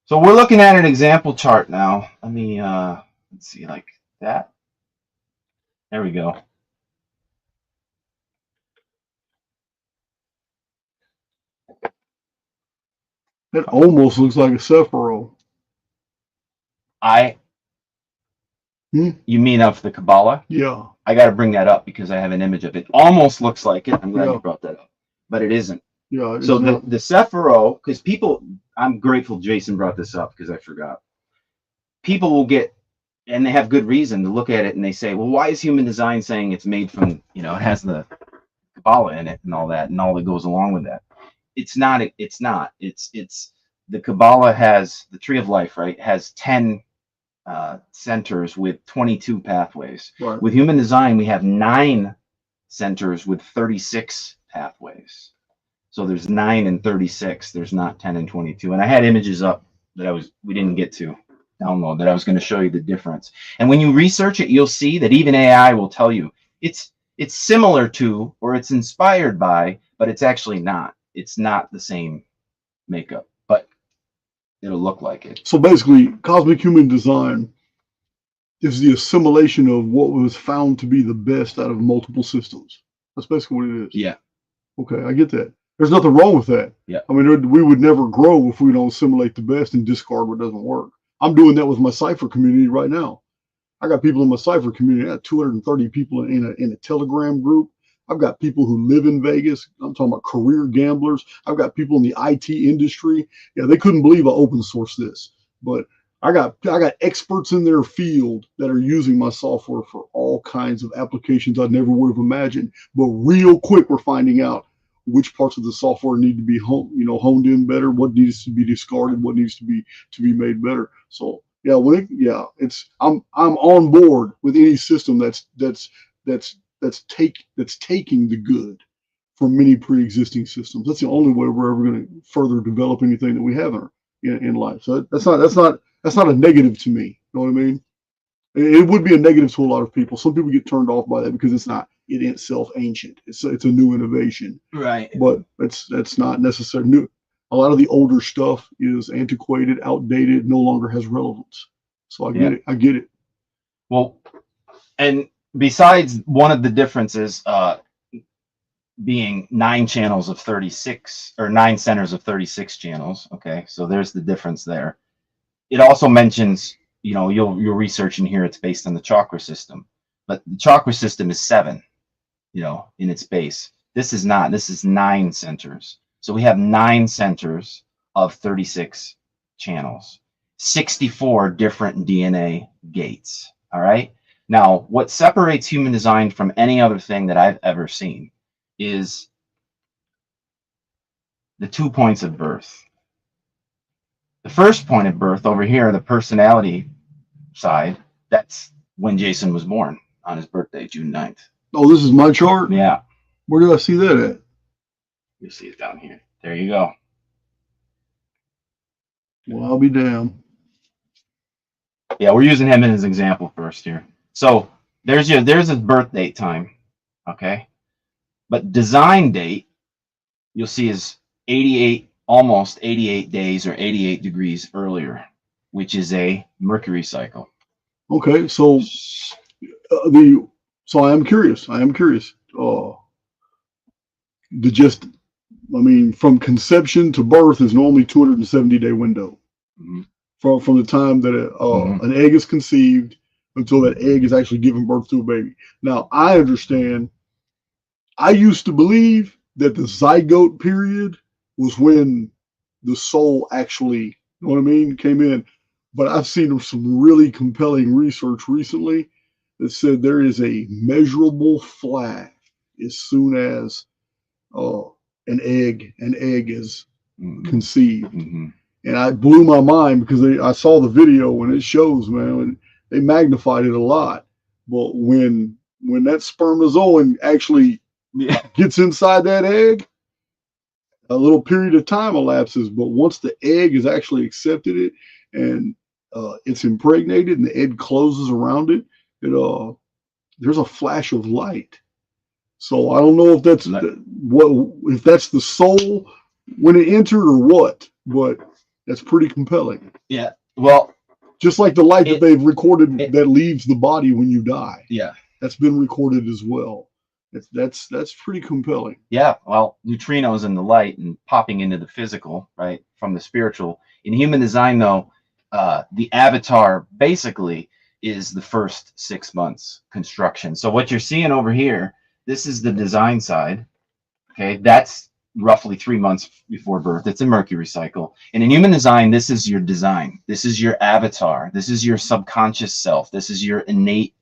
Speaker 2: So we're looking at an example chart now. Let me let's see, like that. There we go.
Speaker 1: That almost looks like a Sephiroth.
Speaker 2: You mean of the Kabbalah?
Speaker 1: Yeah.
Speaker 2: I got to bring that up because I have an image of it. Almost looks like it. I'm glad you brought that up, but it isn't.
Speaker 1: Yeah.
Speaker 2: So the Sephiroth, because people, I'm grateful Jason brought this up because I forgot. People will get, and they have good reason to look at it and they say, well, why is human design saying it's made from, you know, it has the Kabbalah in it and all that goes along with that. it's not. It's not. It's the Kabbalah has the Tree of Life, right? Has 10 centers with 22 pathways.
Speaker 1: Right.
Speaker 2: With human design, we have 9 centers with 36 pathways. So there's 9 and 36. There's not 10 and 22. And I had images up that we didn't get to download that I was going to show you the difference. And when you research it, you'll see that even AI will tell you it's similar to, or it's inspired by, but it's actually not. It's not the same makeup, but it'll look like it.
Speaker 1: So basically, cosmic human design is the assimilation of what was found to be the best out of multiple systems. That's basically what it is.
Speaker 2: Yeah.
Speaker 1: Okay, I get that. There's nothing wrong with that.
Speaker 2: Yeah.
Speaker 1: I mean, we would never grow if we don't assimilate the best and discard what doesn't work. I'm doing that with my Cypher community right now. I got people in my Cypher community. I got 230 people in a Telegram group. I've got people who live in Vegas. I'm talking about career gamblers. I've got people in the IT industry. Yeah, they couldn't believe I open source this, but I got experts in their field that are using my software for all kinds of applications I never would have imagined. But real quick, we're finding out which parts of the software need to be honed in better, what needs to be discarded, what needs to be made better. So yeah, I'm on board with any system that's taking the good from many pre-existing systems. That's the only way we're ever going to further develop anything that we have in life. So that's not a negative to me. You know what I mean? It would be a negative to a lot of people. Some people get turned off by that because it's not in itself ancient. It's a new innovation.
Speaker 2: Right.
Speaker 1: But that's not necessarily new. A lot of the older stuff is antiquated, outdated, no longer has relevance. So I get it. I get it.
Speaker 2: Well, and besides one of the differences being 9 channels of 36, or 9 centers of 36 channels. Okay, so there's the difference there. It also mentions, you'll research in here, it's based on the chakra system, but the chakra system is 7, in its base. This is not. This is 9 centers. So we have 9 centers of 36 channels, 64 different DNA gates. All right. Now, what separates human design from any other thing that I've ever seen is the 2 points of birth. The first point of birth over here, the personality side, that's when Jason was born on his birthday, June 9th.
Speaker 1: Oh, this is my chart?
Speaker 2: Yeah.
Speaker 1: Where did I see that at?
Speaker 2: You'll see it down here. There you go.
Speaker 1: Well, I'll be damned.
Speaker 2: Yeah, we're using him as an example first here. So there's his birth date time, okay? But design date, you'll see is 88, almost 88 days or 88 degrees earlier, which is a Mercury cycle.
Speaker 1: Okay, so so I am curious. From conception to birth is normally 270-day window.
Speaker 2: Mm-hmm.
Speaker 1: From the time that an egg is conceived until that egg is actually giving birth to a baby. Now, I understand. I used to believe that the zygote period was when the soul actually, came in. But I've seen some really compelling research recently that said there is a measurable flash as soon as an egg is conceived. Mm-hmm. And I blew my mind because I saw the video and it shows, man, they magnified it a lot. But when that spermatozoan actually gets inside that egg, a little period of time elapses. But once the egg has actually accepted it and it's impregnated and the egg closes around it, there's a flash of light. So I don't know if that's if that's the soul when it entered or what, but that's pretty compelling.
Speaker 2: Yeah. Well,
Speaker 1: just like the light that they've recorded that leaves the body when you die. Yeah. That's been recorded as well. That's pretty compelling.
Speaker 2: Yeah. Well, neutrinos in the light and popping into the physical, right, from the spiritual. In human design, though, the avatar basically is the first 6 months construction. So what you're seeing over here, this is the design side. Okay, that's roughly 3 months before birth. It's a Mercury cycle. And in human design, this is your design. This is your avatar. This is your subconscious self. This is your innate,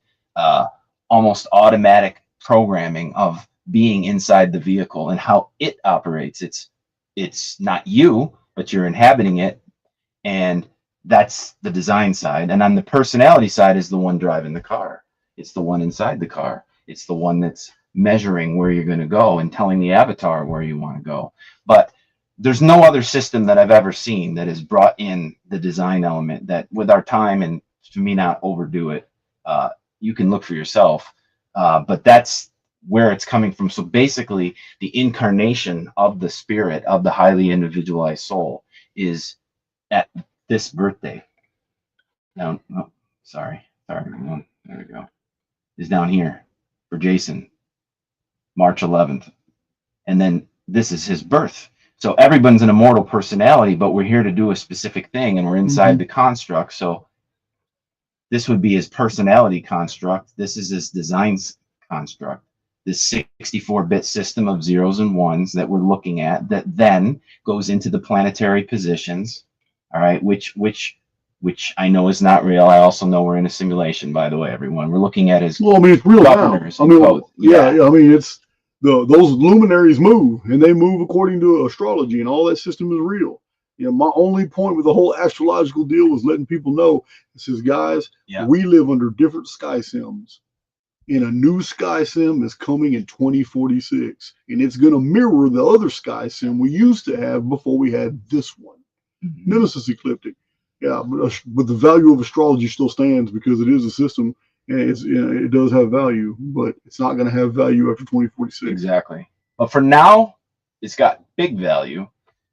Speaker 2: almost automatic programming of being inside the vehicle and how it operates. It's
Speaker 3: it's not you, but you're inhabiting it. And that's the design side. And on the personality side is the one driving the car. It's the one inside the car. It's the one that's measuring where you're going to go and telling the avatar where you want to go. But there's no other system that I've ever seen that has brought in the design element that, with our time, and to me not overdo it, you can look for yourself. But that's where it's coming from. So basically, the incarnation of the spirit of the highly individualized soul is at this birthday. No, sorry, there we go. Is down here for Jason, March 11th. And then this is his birth. So everyone's an immortal personality, but we're here to do a specific thing, and we're inside the construct. So this would be his personality construct. This is his design construct. This 64-bit system of zeros and ones that we're looking at, that then goes into the planetary positions. All right, which I know is not real. I also know we're in a simulation, by the way, everyone. We're looking at his
Speaker 1: it's real
Speaker 3: governors.
Speaker 1: now. It's those luminaries move, and they move according to astrology, and all that system is real. My only point with the whole astrological deal was letting people know, it says, guys, we live under different sky sims, and a new sky sim is coming in 2046, and it's going to mirror the other sky sim we used to have before we had this one. Nemesis ecliptic. But the value of astrology still stands because it is a system, and it does have value, but it's not going to have value after 2046.
Speaker 3: Exactly. But for now, it's got big value,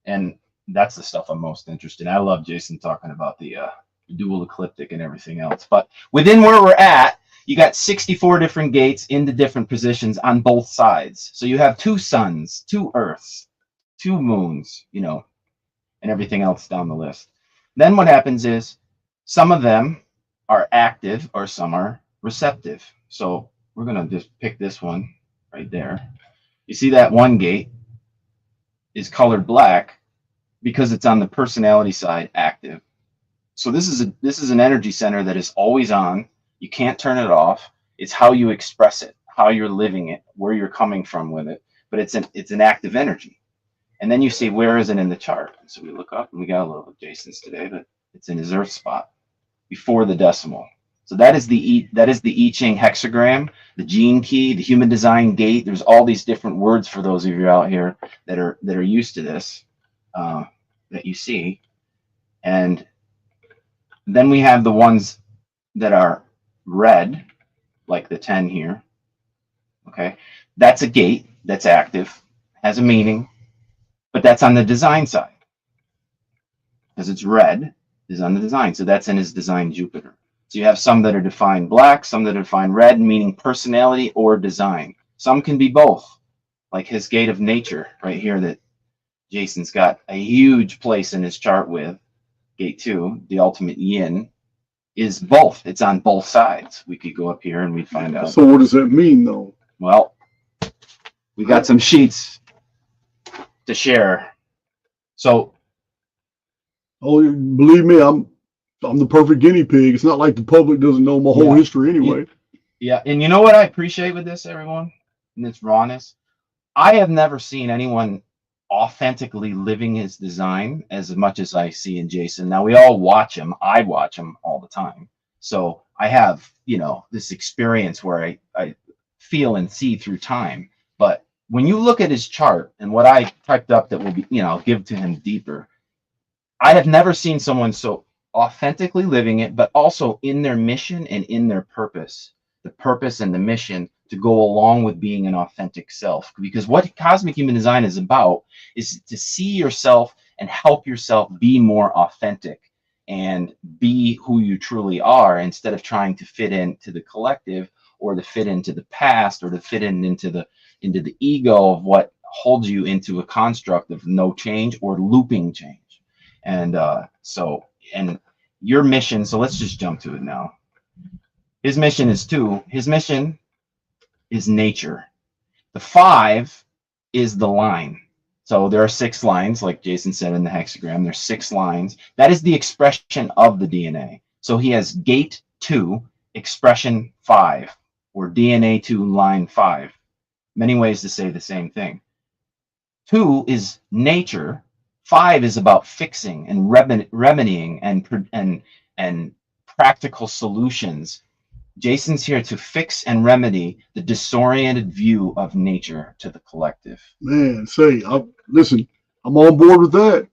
Speaker 3: and that's the stuff I'm most interested in. I love Jason talking about the dual ecliptic and everything else. But within where we're at, you got 64 different gates into different positions on both sides. So you have 2 suns, 2 earths, 2 moons, and everything else down the list. Then what happens is some of them are active or some are receptive. So we're going to just pick this one right there. You see that one gate is colored black because it's on the personality side active. So this is an energy center that is always on. You can't turn it off. It's how you express it, how you're living it, where you're coming from with it. But it's an active energy. And then you see, where is it in the chart? So we look up, and we got a little of Jason's today, but it's in his Earth spot before the decimal. So that is the I Ching hexagram, the gene key, the human design gate. There's all these different words for those of you out here that are used to this, that you see. And then we have the ones that are red, like the 10 here. Okay, that's a gate that's active, has a meaning. But that's on the design side, because it's red is on the design. So that's in his design Jupiter. So you have some that are defined black, some that are defined red, meaning personality or design. Some can be both, like his gate of nature right here that Jason's got a huge place in his chart with. Gate 2, the ultimate yin, is both. It's on both sides. We could go up here and we'd find out.
Speaker 1: So what does that mean, though?
Speaker 3: Well, we got some sheets to share. So,
Speaker 1: believe me, I'm the perfect guinea pig. It's not like the public doesn't know my whole history anyway.
Speaker 3: Yeah, and you know what I appreciate with this, everyone, in its rawness? I have never seen anyone authentically living his design as much as I see in Jason. Now, we all watch him. I watch him all the time. So I have, this experience where I feel and see through time. But when you look at his chart and what I typed up that will be, I'll give to him deeper, I have never seen someone so authentically living it, but also in their mission and in their purpose, the purpose and the mission to go along with being an authentic self. Because what cosmic human design is about is to see yourself and help yourself be more authentic and be who you truly are, instead of trying to fit into the collective, or to fit into the past, or to fit into the ego of what holds you into a construct of no change or looping change. And and your mission, so let's just jump to it now. His mission is 2. His mission is nature. The 5 is the line. So there are 6 lines, like Jason said in the hexagram. There's 6 lines. That is the expression of the DNA. So he has gate 2, expression 5, or DNA 2, line 5. Many ways to say the same thing. 2 is nature. 5 is about fixing and remedying and practical solutions. Jason's here to fix and remedy the disoriented view of nature to the collective.
Speaker 1: Man, listen, I'm on board with that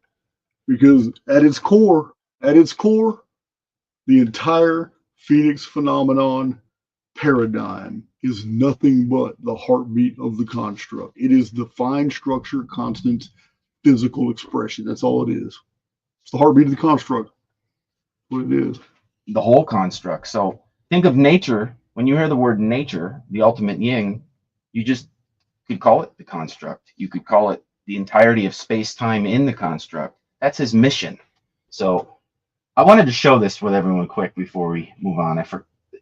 Speaker 1: because at its core, the entire Phoenix phenomenon paradigm is nothing but the heartbeat of the construct. It is the fine structure, constant physical expression. That's all it is. It's the heartbeat of the construct. What it is.
Speaker 3: The whole construct. So think of nature. When you hear the word nature, the ultimate yin, you just could call it the construct. You could call it the entirety of space-time in the construct. That's his mission. So I wanted to show this with everyone quick before we move on.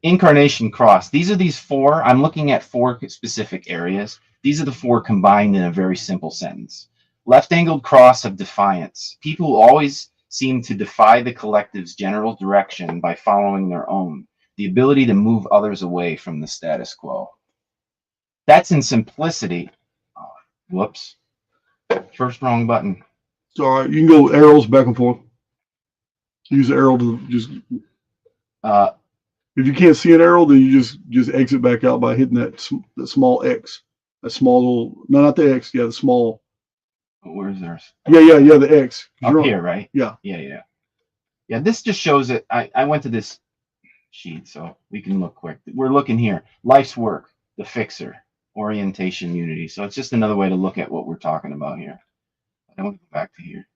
Speaker 3: Incarnation cross. These are these 4. I'm looking at 4 specific areas. These are the 4 combined in a very simple sentence. Left-angled cross of defiance. People always seem to defy the collective's general direction by following their own. The ability to move others away from the status quo. That's in simplicity. Oh, whoops. First wrong button.
Speaker 1: It's all right. You can go arrows back and forth. Use the arrow to just. If you can't see an arrow, then you just exit back out by hitting that small X. That small little. No, not the X. Yeah, the small.
Speaker 3: Where's theirs?
Speaker 1: Yeah, the X.
Speaker 3: Up here, right?
Speaker 1: Yeah.
Speaker 3: Yeah, this just shows it. I went to this sheet, so we can look quick. We're looking here. Life's work, the fixer, orientation, unity. So it's just another way to look at what we're talking about here. I want to go back to here.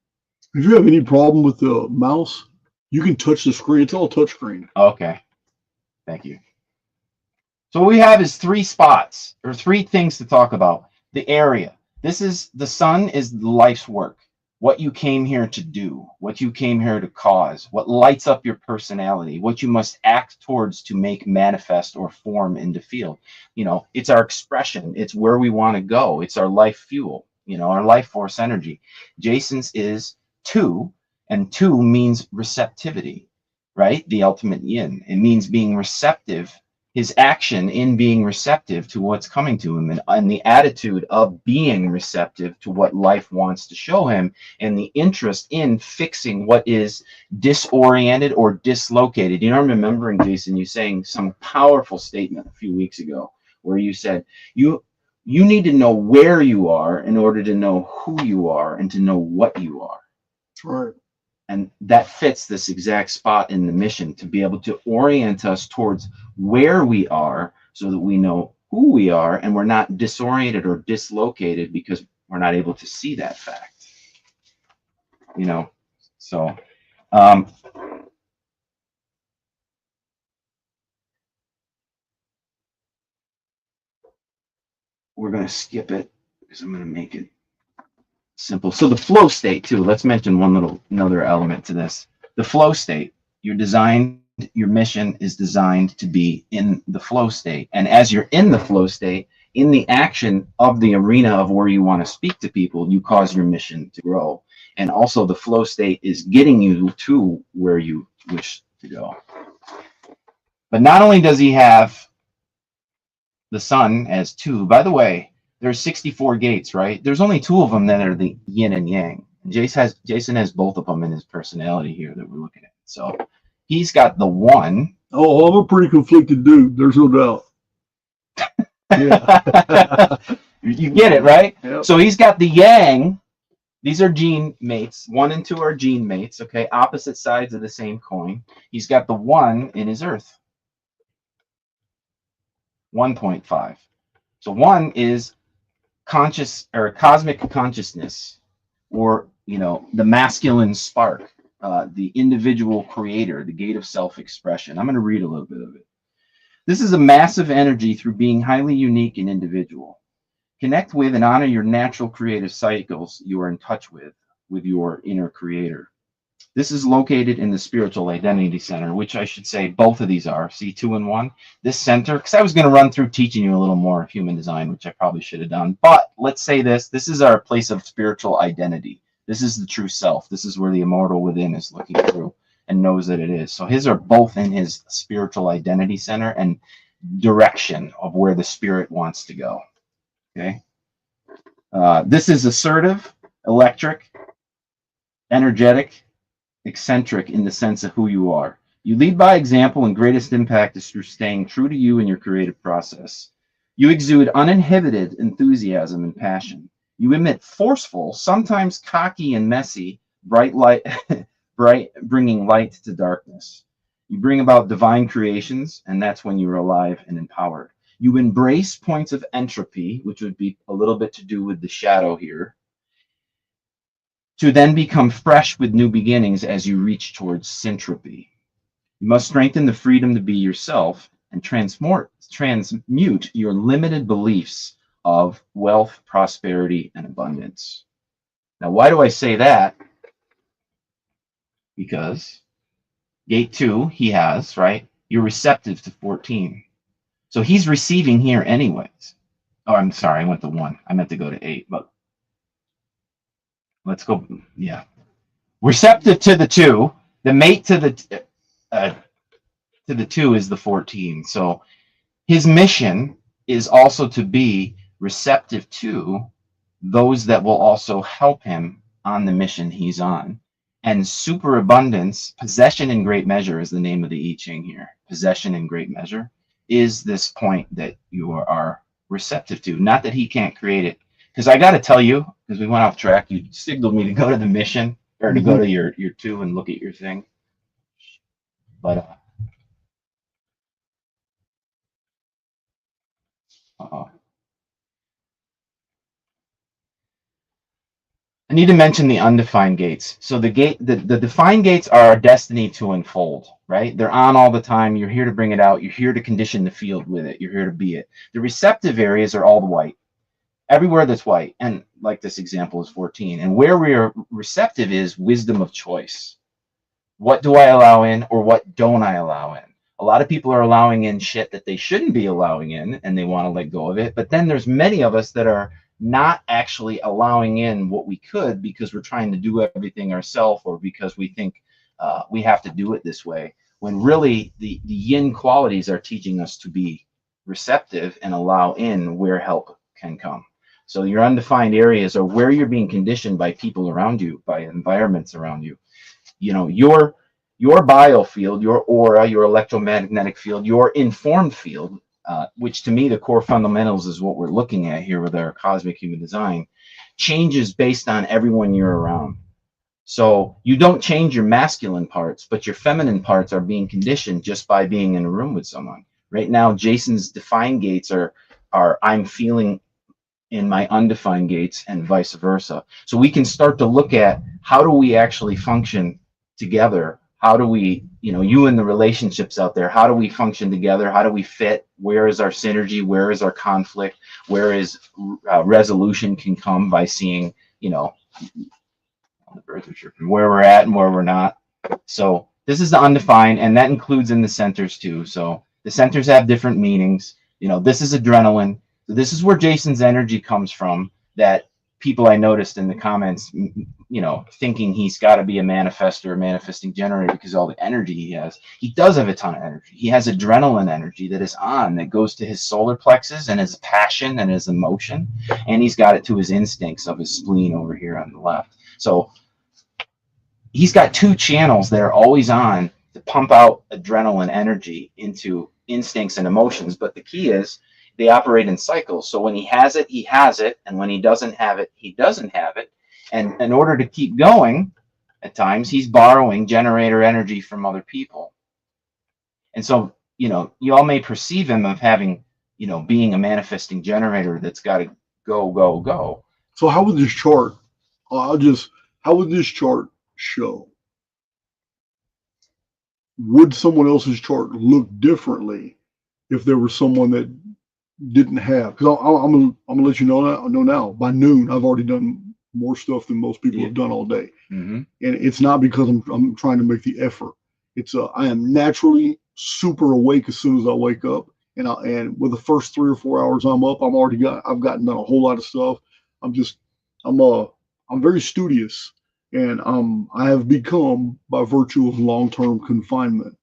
Speaker 1: If you have any problem with the mouse, you can touch the screen. It's all touch screen.
Speaker 3: Okay. Thank you. So what we have is 3 spots, or 3 things to talk about. The area. This is, the sun is life's work. What you came here to do, what you came here to cause, what lights up your personality, what you must act towards to make manifest or form into field. You know, it's our expression. It's where we want to go. It's our life fuel, you know, our life force energy. Jason's is 2, and 2 means receptivity, right? The ultimate yin. It means being receptive, his action in being receptive to what's coming to him, and the attitude of being receptive to what life wants to show him, and the interest in fixing what is disoriented or dislocated. You know, I'm remembering, Jason, you saying some powerful statement a few weeks ago where you said, you need to know where you are in order to know who you are and to know what you are.
Speaker 1: Right.
Speaker 3: And that fits this exact spot in the mission, to be able to orient us towards where we are so that we know who we are and we're not disoriented or dislocated because we're not able to see that fact. You know, so we're going to skip it because I'm going to make it simple. So the flow state too, let's mention another element to this. The flow state, your mission is designed to be in the flow state. And as you're in the flow state, in the action of the arena of where you want to speak to people, you cause your mission to grow. And also the flow state is getting you to where you wish to go. But not only does he have the sun as 2, by the way, there's 64 gates, right? There's only 2 of them that are the yin and yang. Jason has both of them in his personality here that we're looking at. So he's got the 1.
Speaker 1: Oh, I'm a pretty conflicted dude. There's no doubt.
Speaker 3: Yeah. You get it, right?
Speaker 1: Yep.
Speaker 3: So he's got the yang. These are gene mates. 1 and 2 are gene mates, okay? Opposite sides of the same coin. He's got the 1 in his earth. 1.5. So 1 is conscious or cosmic consciousness, or, you know, the masculine spark, the individual creator, the gate of self-expression. I'm going to read a little bit of it. This is a massive energy through being highly unique and individual. Connect with and honor your natural creative cycles you are in touch with your inner creator. This is located in the spiritual identity center, which I should say both of these are. See, 2 and 1. This center, because I was going to run through teaching you a little more of human design, which I probably should have done. But let's say this is our place of spiritual identity. This is the true self. This is where the immortal within is looking through and knows that it is. So his are both in his spiritual identity center and direction of where the spirit wants to go. Okay. This is assertive, electric, energetic, eccentric in the sense of who you are. You lead by example, and greatest impact is through staying true to you and your creative process. You exude uninhibited enthusiasm and passion. You emit forceful, sometimes cocky and messy, bright light, bringing light to darkness. You bring about divine creations, and that's when you're alive and empowered. You embrace points of entropy, which would be a little bit to do with the shadow here, to then become fresh with new beginnings as you reach towards syntropy. You must strengthen the freedom to be yourself and transmute your limited beliefs of wealth, prosperity, and abundance. Now, why do I say that? Because gate 2, he has, right? You're receptive to 14. So he's receiving here anyways. Oh, I'm sorry, I went to 1. I meant to go to 8, but let's go. Yeah. Receptive to the 2. The mate to the 2 is the 14. So his mission is also to be receptive to those that will also help him on the mission he's on. And superabundance, possession in great measure is the name of the I Ching here. Possession in great measure is this point that you are receptive to. Not that he can't create it. Because I got to tell you, because we went off track, you signaled me to go to the mission, or to go to your 2 and look at your thing. But I need to mention the undefined gates. So the defined gates are our destiny to unfold, right? They're on all the time. You're here to bring it out. You're here to condition the field with it. You're here to be it. The receptive areas are all the white. Everywhere that's white. And like this example is 14. And where we are receptive is wisdom of choice. What do I allow in, or what don't I allow in? A lot of people are allowing in shit that they shouldn't be allowing in, and they want to let go of it. But then there's many of us that are not actually allowing in what we could because we're trying to do everything ourselves, or because we think we have to do it this way, when really the yin qualities are teaching us to be receptive and allow in where help can come. So your undefined areas are where you're being conditioned by people around you, by environments around you. You know, your biofield, your aura, your electromagnetic field, your informed field, which to me, the core fundamentals is what we're looking at here with our cosmic human design, changes based on everyone you're around. So you don't change your masculine parts, but your feminine parts are being conditioned just by being in a room with someone. Right now, Jason's defined gates are I'm feeling in my undefined gates, and vice versa. So we can start to look at how do we actually function together. How do we, you and the relationships out there, how do we function together? How do we fit? Where is our synergy? Where is our conflict? Where is resolution can come by seeing, the birds are chirping, where we're at and where we're not. So this is the undefined, and that includes in the centers too. So the centers have different meanings. This is adrenaline. So this is where Jason's energy comes from, that people I noticed in the comments, thinking he's got to be a manifestor, a manifesting generator because of all the energy he has. He does have a ton of energy. He has adrenaline energy that is on, that goes to his solar plexus and his passion and his emotion. And he's got it to his instincts of his spleen over here on the left. So he's got 2 channels that are always on to pump out adrenaline energy into instincts and emotions. But the key is, they operate in cycles. So when he has it, he has it. And when he doesn't have it, he doesn't have it. And in order to keep going, at times, he's borrowing generator energy from other people. And so, you all may perceive him of having, being a manifesting generator that's got to go, go, go.
Speaker 1: So how would this chart, how would this chart show? Would someone else's chart look differently if there was someone that didn't have? Because I'm gonna let you know now. By noon, I've already done more stuff than most people have done all day, and it's not because I'm trying to make the effort. It's I am naturally super awake as soon as I wake up, and with the first 3 or 4 hours I'm up, I've gotten done a whole lot of stuff. I'm very studious, and I have become, by virtue of long-term confinement,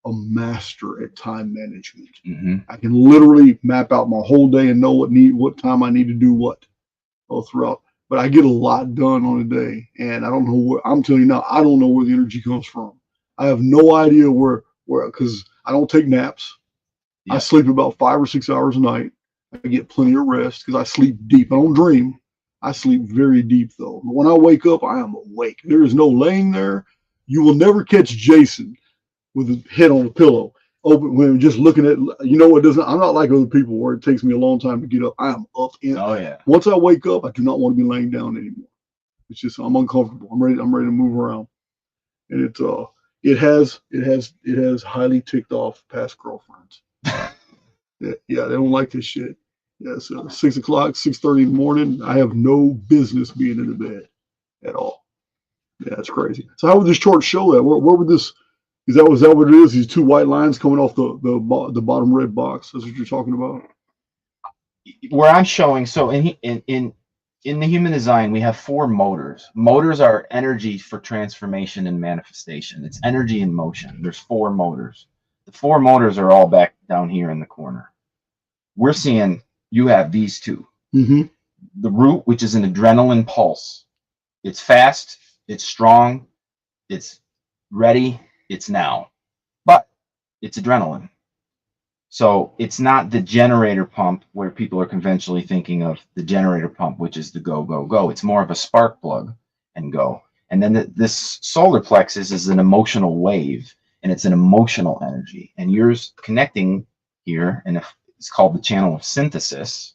Speaker 1: a master at time management. I can literally map out my whole day and know what time I need to do what. throughout. But I get a lot done on a day, and I don't know where. I'm telling you now, I don't know where the energy comes from. I have no idea where because I don't take naps.
Speaker 3: Yeah.
Speaker 1: I sleep about 5 or 6 hours a night. I get plenty of rest because I sleep deep. I don't dream. I sleep very deep though. But when I wake up, I am awake. There is no laying there. You will never catch Jason with his head on a pillow, open when just looking at. It doesn't. I'm not like other people where it takes me a long time to get up. I am up in.
Speaker 3: Oh yeah.
Speaker 1: Once I wake up, I do not want to be laying down anymore. It's just I'm uncomfortable. I'm ready to move around, and it has highly ticked off past girlfriends. Yeah, they don't like this shit. Yeah, so 6 o'clock, 6:30 in the morning. I have no business being in the bed at all. Yeah, it's crazy. So how would this chart show that? Where would this? Is that what it is? These two white lines coming off the bottom red box. That's what you're talking about.
Speaker 3: Where I'm showing, so in the human design, we have 4 motors. Motors are energy for transformation and manifestation. It's energy in motion. There's 4 motors. The 4 motors are all back down here in the corner. We're seeing you have these 2.
Speaker 1: Mm-hmm.
Speaker 3: The root, which is an adrenaline pulse. It's fast, it's strong, it's ready, it's now. But it's adrenaline. So it's not the generator pump where people are conventionally thinking of the generator pump, which is the go, go, go. It's more of a spark plug and go. And then this solar plexus is an emotional wave, and it's an emotional energy. And yours connecting here, and it's called the channel of synthesis.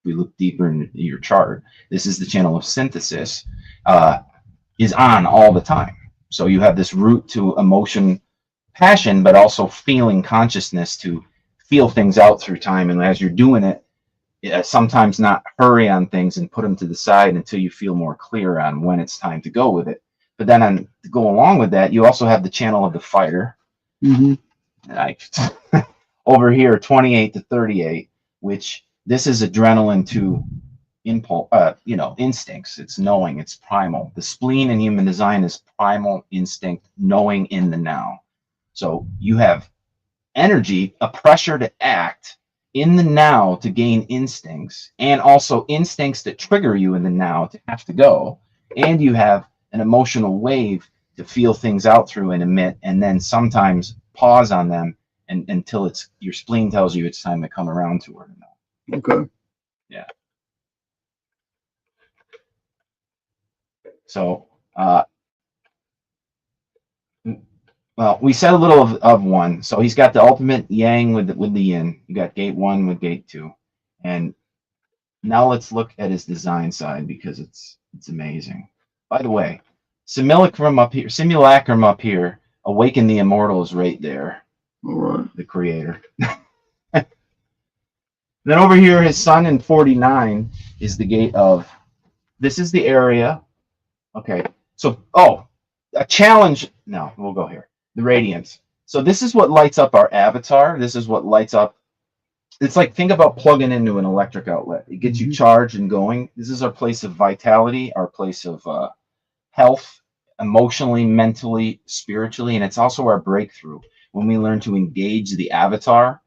Speaker 3: If we look deeper in your chart, this is the channel of synthesis, is on all the time. So you have this root to emotion, passion, but also feeling consciousness to feel things out through time. And as you're doing it, sometimes not hurry on things and put them to the side until you feel more clear on when it's time to go with it. But then to go along with that, you also have the channel of the fighter.
Speaker 1: Mm-hmm.
Speaker 3: Over here, 28 to 38, which this is adrenaline to impulse, instincts. It's knowing, it's primal. The spleen in human design is primal instinct, knowing in the now. So you have energy, a pressure to act in the now to gain instincts, and also instincts that trigger you in the now to have to go. And you have an emotional wave to feel things out through and emit, and then sometimes pause on them until your spleen tells you it's time to come around to her.
Speaker 1: Okay.
Speaker 3: Yeah. So, well, we said a little of one. So he's got the ultimate yang with the yin. You got gate 1 with gate 2, and now let's look at his design side because it's amazing. By the way, simulacrum up here, awaken the immortal is right there.
Speaker 1: All right.
Speaker 3: The creator. Then over here, his sun in 49 is the gate of. This is the area. Okay. So, a challenge. No, we'll go here. The radiance. So this is what lights up our avatar. This is what lights up. It's like, think about plugging into an electric outlet. It gets you charged and going. This is our place of vitality, our place of health, emotionally, mentally, spiritually, and it's also our breakthrough when we learn to engage the avatar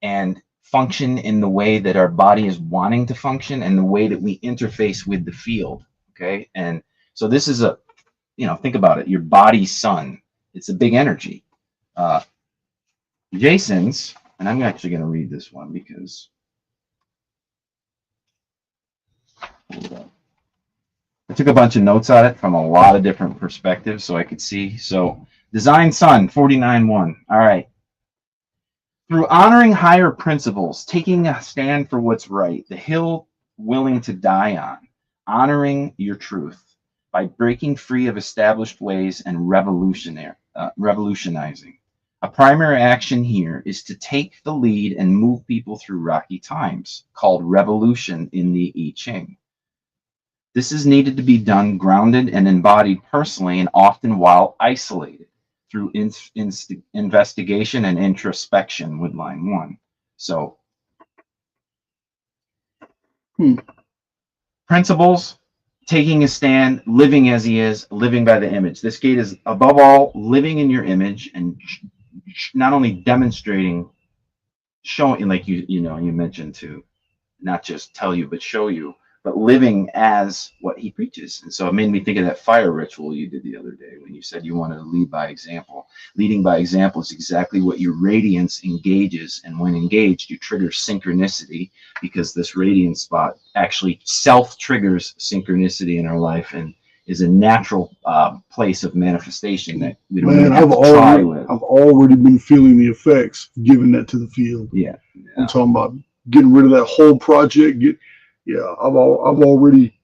Speaker 3: and function in the way that our body is wanting to function and the way that we interface with the field. Okay. And so this is think about it, your body's sun. It's a big energy. Jason's, and I'm actually going to read this one because I took a bunch of notes on it from a lot of different perspectives so I could see. So design sun 49-1. All right. Through honoring higher principles, taking a stand for what's right, the hill willing to die on, honoring your truth by breaking free of established ways and revolutionizing. A primary action here is to take the lead and move people through rocky times, called revolution in the I Ching. This is needed to be done grounded and embodied personally and often while isolated through investigation and introspection with line 1. So, principles, taking a stand, living as he is, living by the image. This gate is above all living in your image and not only demonstrating, showing, like you mentioned, to not just tell you but show you but living as what he preaches. And so it made me think of that fire ritual you did the other day when you said you wanted to lead by example. Leading by example is exactly what your radiance engages. And when engaged, you trigger synchronicity, because this radiance spot actually self-triggers synchronicity in our life and is a natural place of manifestation that we don't even have to try with.
Speaker 1: I've already been feeling the effects, giving that to the field.
Speaker 3: Yeah.
Speaker 1: I'm talking about getting rid of that whole project. I've already,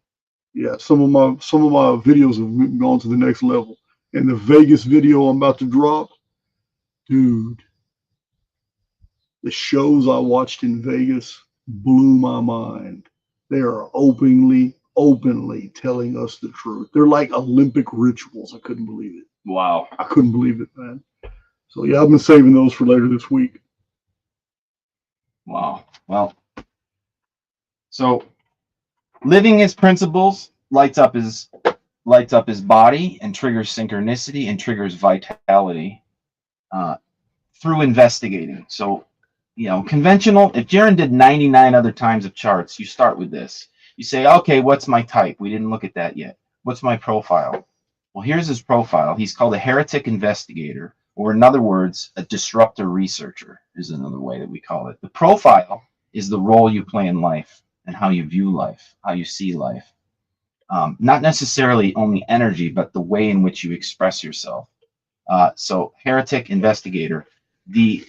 Speaker 1: some of my videos have gone to the next level. And the Vegas video I'm about to drop, dude, the shows I watched in Vegas blew my mind. They are openly telling us the truth. They're like Olympic rituals. I couldn't believe it.
Speaker 3: Wow.
Speaker 1: I couldn't believe it, man. So yeah, I've been saving those for later this week.
Speaker 3: Wow. Well, so living his principles lights up his body and triggers synchronicity and triggers vitality through investigating. So, conventional, if Jiren did 99 other times of charts, you start with this. You say, okay, what's my type? We didn't look at that yet. What's my profile? Well, here's his profile. He's called a heretic investigator, or in other words, a disruptor researcher is another way that we call it. The profile is the role you play in life and how you view life, how you see life. Not necessarily only energy, but the way in which you express yourself. So heretic investigator, the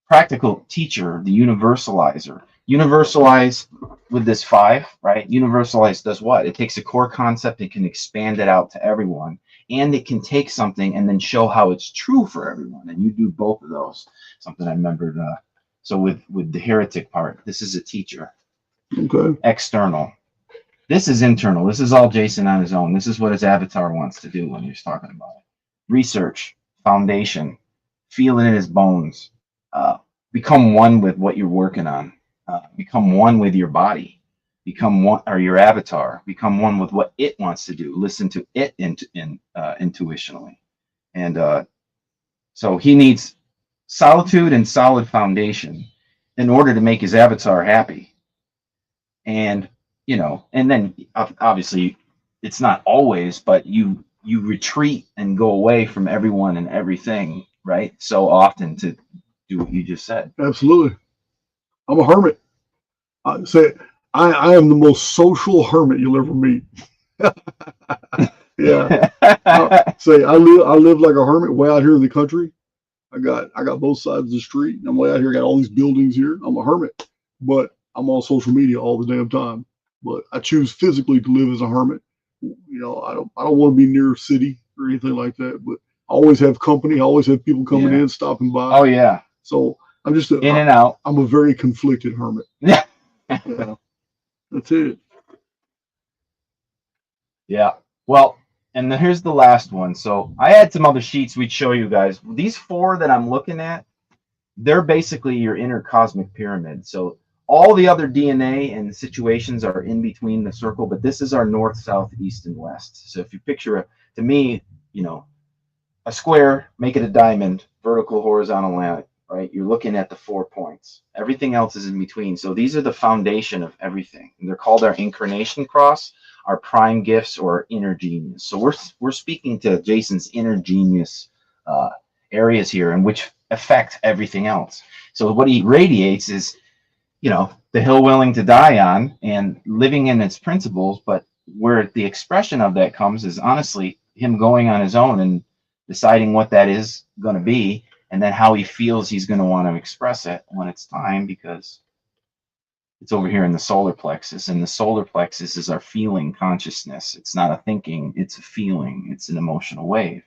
Speaker 3: practical teacher, the universalizer. Universalize with this 5, right? Universalize does what? It takes a core concept and can expand it out to everyone. And it can take something and then show how it's true for everyone. And you do both of those. Something I remembered. So with the heretic part, this is a teacher.
Speaker 1: Okay.
Speaker 3: External. This is internal. This is all Jason on his own. This is what his avatar wants to do when he's talking about it. Research, foundation, feel it in his bones. Become one with what you're working on. Become one with your body. Become one, or your avatar. Become one with what it wants to do. Listen to it intuitionally. And so he needs solitude and solid foundation in order to make his avatar happy. And and then obviously it's not always, but you retreat and go away from everyone and everything, right? So often to do what you just said.
Speaker 1: Absolutely. I'm a hermit. I am the most social hermit you'll ever meet. Yeah. I live like a hermit way out here in the country. I got both sides of the street. I'm way out here, got all these buildings here. I'm a hermit, but I'm on social media all the damn time. But I choose physically to live as a hermit. I don't want to be near a city or anything like that, but I always have company. I always have people coming in, stopping by.
Speaker 3: Oh yeah.
Speaker 1: So I'm just
Speaker 3: in and out.
Speaker 1: I'm a very conflicted hermit.
Speaker 3: Yeah.
Speaker 1: That's it.
Speaker 3: Yeah. Well, and then here's the last one. So I had some other sheets we'd show you guys. These 4 that I'm looking at, they're basically your inner cosmic pyramid. So all the other DNA and situations are in between the circle, but this is our north, south, east, and west. So if you picture to me, a square, make it a diamond, vertical, horizontal line, right? You're looking at the 4 points. Everything else is in between. So these are the foundation of everything. And they're called our incarnation cross, our prime gifts, or inner genius. So we're speaking to Jason's inner genius areas here, and which affect everything else. So what he radiates is, the hill willing to die on and living in its principles, but where the expression of that comes is honestly him going on his own and deciding what that is going to be, and then how he feels he's going to want to express it when it's time, because it's over here in the solar plexus, and the solar plexus is our feeling consciousness. It's not a thinking, it's a feeling, it's an emotional wave.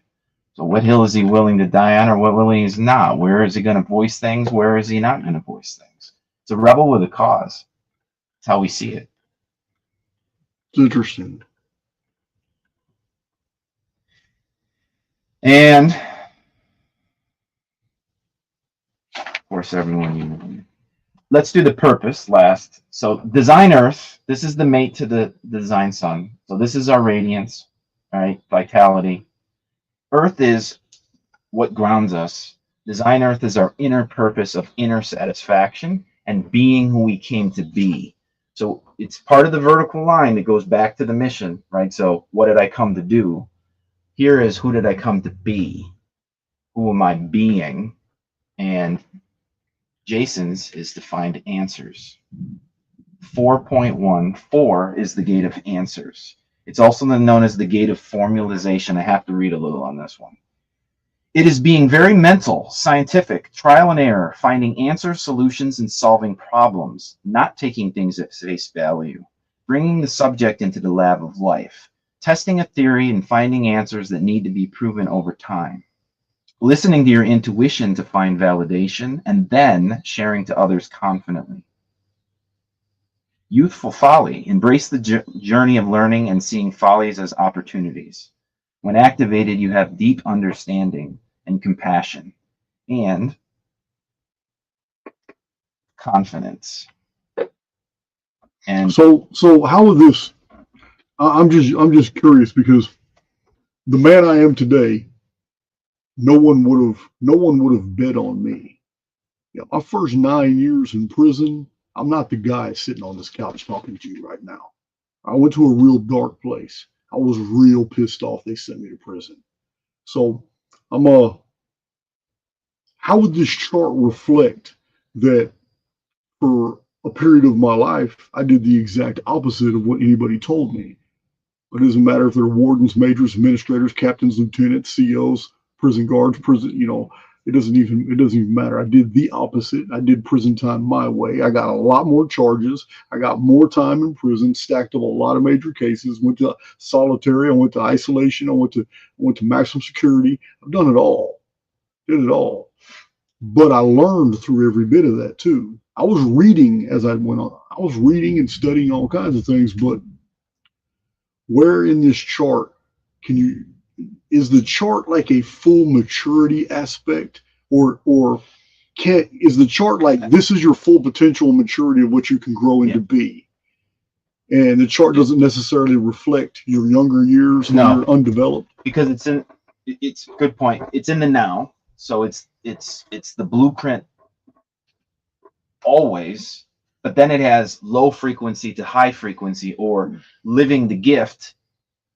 Speaker 3: So what hill is he willing to die on, or what will he not? Where is he going to voice things? Where is he not going to voice things? It's a rebel with a cause. That's how we see it.
Speaker 1: It's interesting.
Speaker 3: And of course, everyone, let's do the purpose last. So design Earth. This is the mate to the design Sun. So this is our radiance, all right, vitality. Earth is what grounds us. Design Earth is our inner purpose of inner satisfaction and being who we came to be. So it's part of the vertical line that goes back to the mission, right? So what did I come to do? Here is who did I come to be? Who am I being? And Jason's is to find answers. 4.14 is the gate of answers. It's also known as the gate of formalization. I have to read a little on this one. It is being very mental, scientific, trial and error, finding answers, solutions, and solving problems, not taking things at face value, bringing the subject into the lab of life, testing a theory and finding answers that need to be proven over time, listening to your intuition to find validation, and then sharing to others confidently. Youthful folly, embrace the journey of learning and seeing follies as opportunities. When activated, you have deep understanding and compassion and confidence. And
Speaker 1: so how would this? I'm just curious because the man I am today, no one would have bet on me. Yeah, my first 9 years in prison, I'm not the guy sitting on this couch talking to you right now. I went to a real dark place. I was real pissed off they sent me to prison. So how would this chart reflect that for a period of my life, I did the exact opposite of what anybody told me? It doesn't matter if they're wardens, majors, administrators, captains, lieutenants, COs, prison guards, it doesn't even matter. I did the opposite. I did prison time my way. I got a lot more charges. I got more time in prison, stacked up a lot of major cases, went to solitary, I went to isolation, I went to maximum security. I've done it all. Did it all. But I learned through every bit of that too. I was reading as I went on. I was reading and studying all kinds of things, but where in this chart is the chart like a full maturity aspect, or is the chart like this is your full potential and maturity of what you can grow into be? And the chart doesn't necessarily reflect your younger years when you're undeveloped?
Speaker 3: Because it's a good point. It's in the now. So it's the blueprint always, but then it has low frequency to high frequency, or living the gift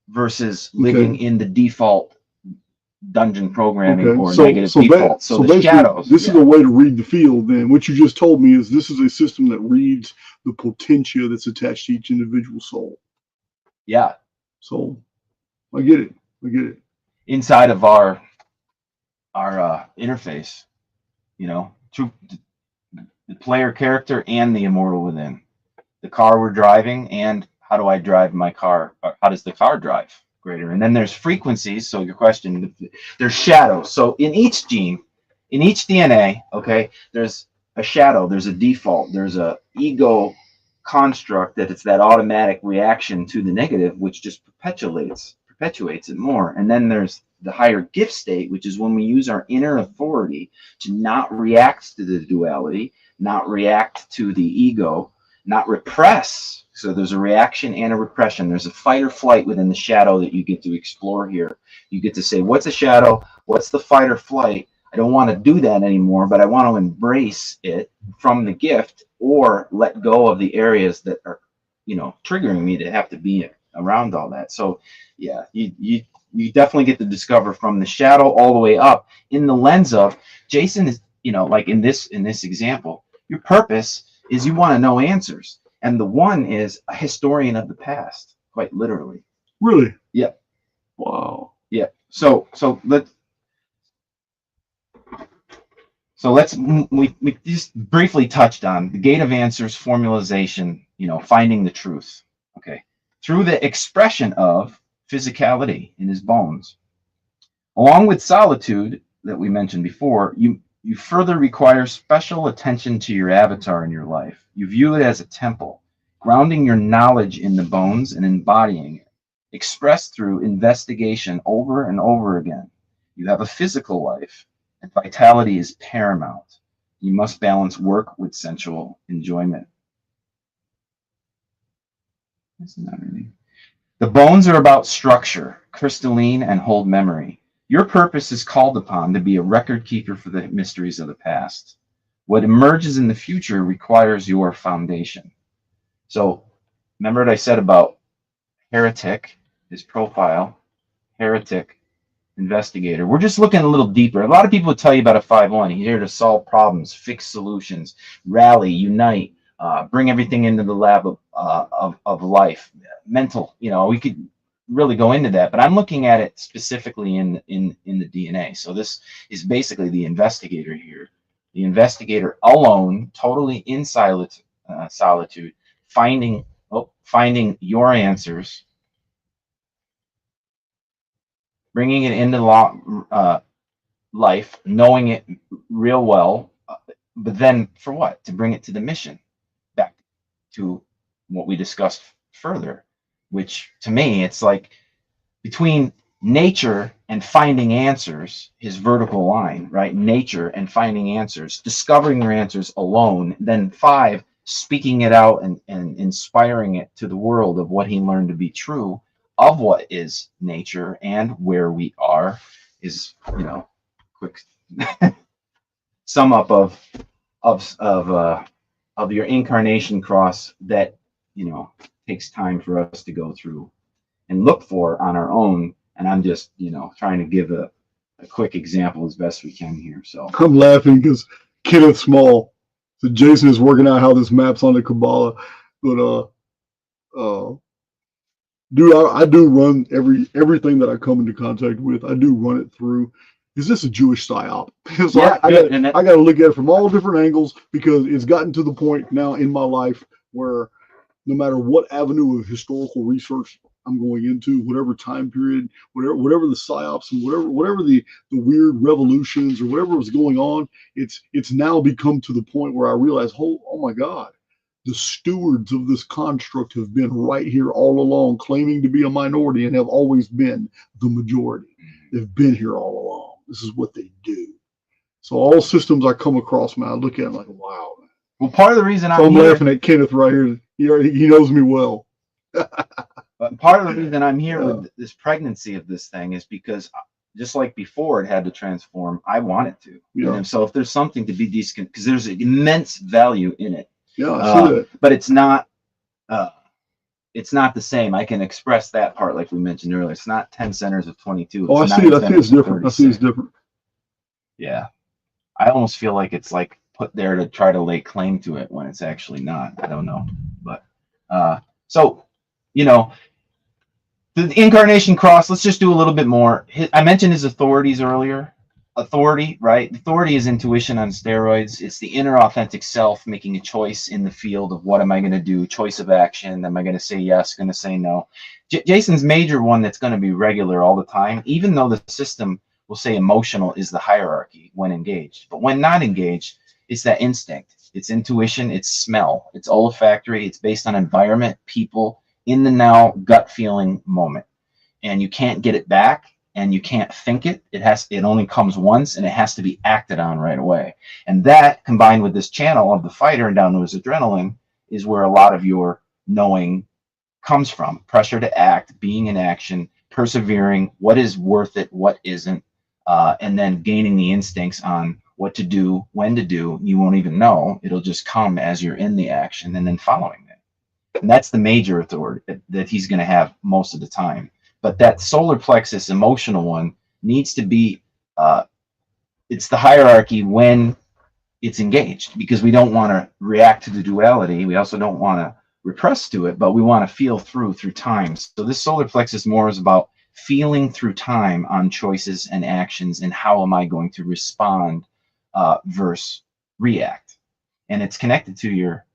Speaker 3: versus living in the default dungeon programming or negative default. So the shadows.
Speaker 1: This is a way to read the field then. What you just told me is this is a system that reads the potentia that's attached to each individual soul.
Speaker 3: Yeah.
Speaker 1: So I get it.
Speaker 3: Inside of our interface, through the player character and the immortal within. The car we're driving, and how do I drive my car? Or how does the car drive greater? And then there's frequencies. So your question, there's shadows. So in each gene, in each DNA, there's a shadow, there's a default, there's a ego construct that it's that automatic reaction to the negative, which just perpetuates it more. And then there's the higher gift state, which is when we use our inner authority to not react to the duality, not react to the ego, not repress. So there's a reaction and a repression. There's a fight or flight within the shadow that you get to explore here. You get to say, what's a shadow? What's the fight or flight? I don't want to do that anymore, but I want to embrace it from the gift, or let go of the areas that are, triggering me to have to be around all that. So yeah, you definitely get to discover from the shadow all the way up in the lens of Jason is, like in this example, your purpose is you want to know answers. And the one is a historian of the past, quite literally.
Speaker 1: Really?
Speaker 3: Yeah.
Speaker 1: Wow.
Speaker 3: Yeah. So we just briefly touched on the gate of answers, formalization, finding the truth. Okay. Through the expression of physicality in his bones, along with solitude that we mentioned before, you further require special attention to your avatar in your life. You view it as a temple, grounding your knowledge in the bones and embodying it, expressed through investigation over and over again. You have a physical life, and vitality is paramount. You must balance work with sensual enjoyment. The bones are about structure, crystalline, and hold memory. Your purpose is called upon to be a record keeper for the mysteries of the past. What emerges in the future requires your foundation. So remember what I said about heretic, his profile, heretic, investigator. We're just looking a little deeper. A lot of people would tell you about a 5-1. He's here to solve problems, fix solutions, rally, unite, bring everything into the lab of life. Mental, we could really go into that, but I'm looking at it specifically in the DNA. So this is basically the investigator here. The investigator alone, totally in solitude, finding your answers, bringing it into life, knowing it real well, but then for what? To bring it to the mission, back to what we discussed further, which to me, it's like between nature and finding answers, his vertical line, right? Nature and finding answers, discovering your answers alone, then 5, speaking it out and inspiring it to the world of what he learned to be true of what is nature and where we are is, quick sum up of your incarnation cross that takes time for us to go through and look for on our own. And I'm just trying to give a quick example as best we can here. So
Speaker 1: I'm laughing because Kenneth Small, so Jason is working out how this maps on the Kabbalah, but dude, I do run everything that I come into contact with. I do run it through. Is this a Jewish psyop? So
Speaker 3: yeah,
Speaker 1: I got to look at it from all different angles because it's gotten to the point now in my life where no matter what avenue of historical research I'm going into, whatever time period, whatever the psyops and whatever the weird revolutions or whatever was going on, it's now become to the point where I realize, oh my God, the stewards of this construct have been right here all along, claiming to be a minority and have always been the majority. They've been here all along. This is what they do. So all systems I come across, man, I look at them like, wow. Man.
Speaker 3: Well, part of the reason
Speaker 1: I'm laughing at Kenneth right here. He knows me well.
Speaker 3: But part of the reason I'm here with this pregnancy of this thing is because just like before it had to transform, I want it to.
Speaker 1: Yeah.
Speaker 3: And so if there's something to be because there's immense value in it.
Speaker 1: Yeah, I see that.
Speaker 3: But it's not the same. I can express that part like we mentioned earlier. It's not 10 centers of 22.
Speaker 1: Oh, I see it. I see it's different. 36. I see it's different.
Speaker 3: Yeah. I almost feel like it's like put there to try to lay claim to it when it's actually not. I don't know. But so, the incarnation cross, let's just do a little bit more. I mentioned his authorities earlier. Authority, right? Authority is intuition on steroids. It's the inner authentic self making a choice in the field of what am I going to do, choice of action. Am I going to say yes, going to say no? Jason's major one that's going to be regular all the time, even though the system will say emotional is the hierarchy when engaged. But when not engaged, it's that instinct. It's intuition, it's smell, it's olfactory, it's based on environment, people, in the now, gut feeling moment. And you can't get it back. And you can't think it. It only comes once, and it has to be acted on right away. And that, combined with this channel of the fighter and down to his adrenaline, is where a lot of your knowing comes from. Pressure to act, being in action, persevering, what is worth it, what isn't, and then gaining the instincts on what to do, when to do. You won't even know. It'll just come as you're in the action and then following it. And that's the major authority that he's going to have most of the time. But that solar plexus emotional one needs to be, it's the hierarchy when it's engaged, because we don't want to react to the duality. We also don't want to repress to it, but we want to feel through time. So this solar plexus more is about feeling through time on choices and actions and how am I going to respond versus react. And it's connected to your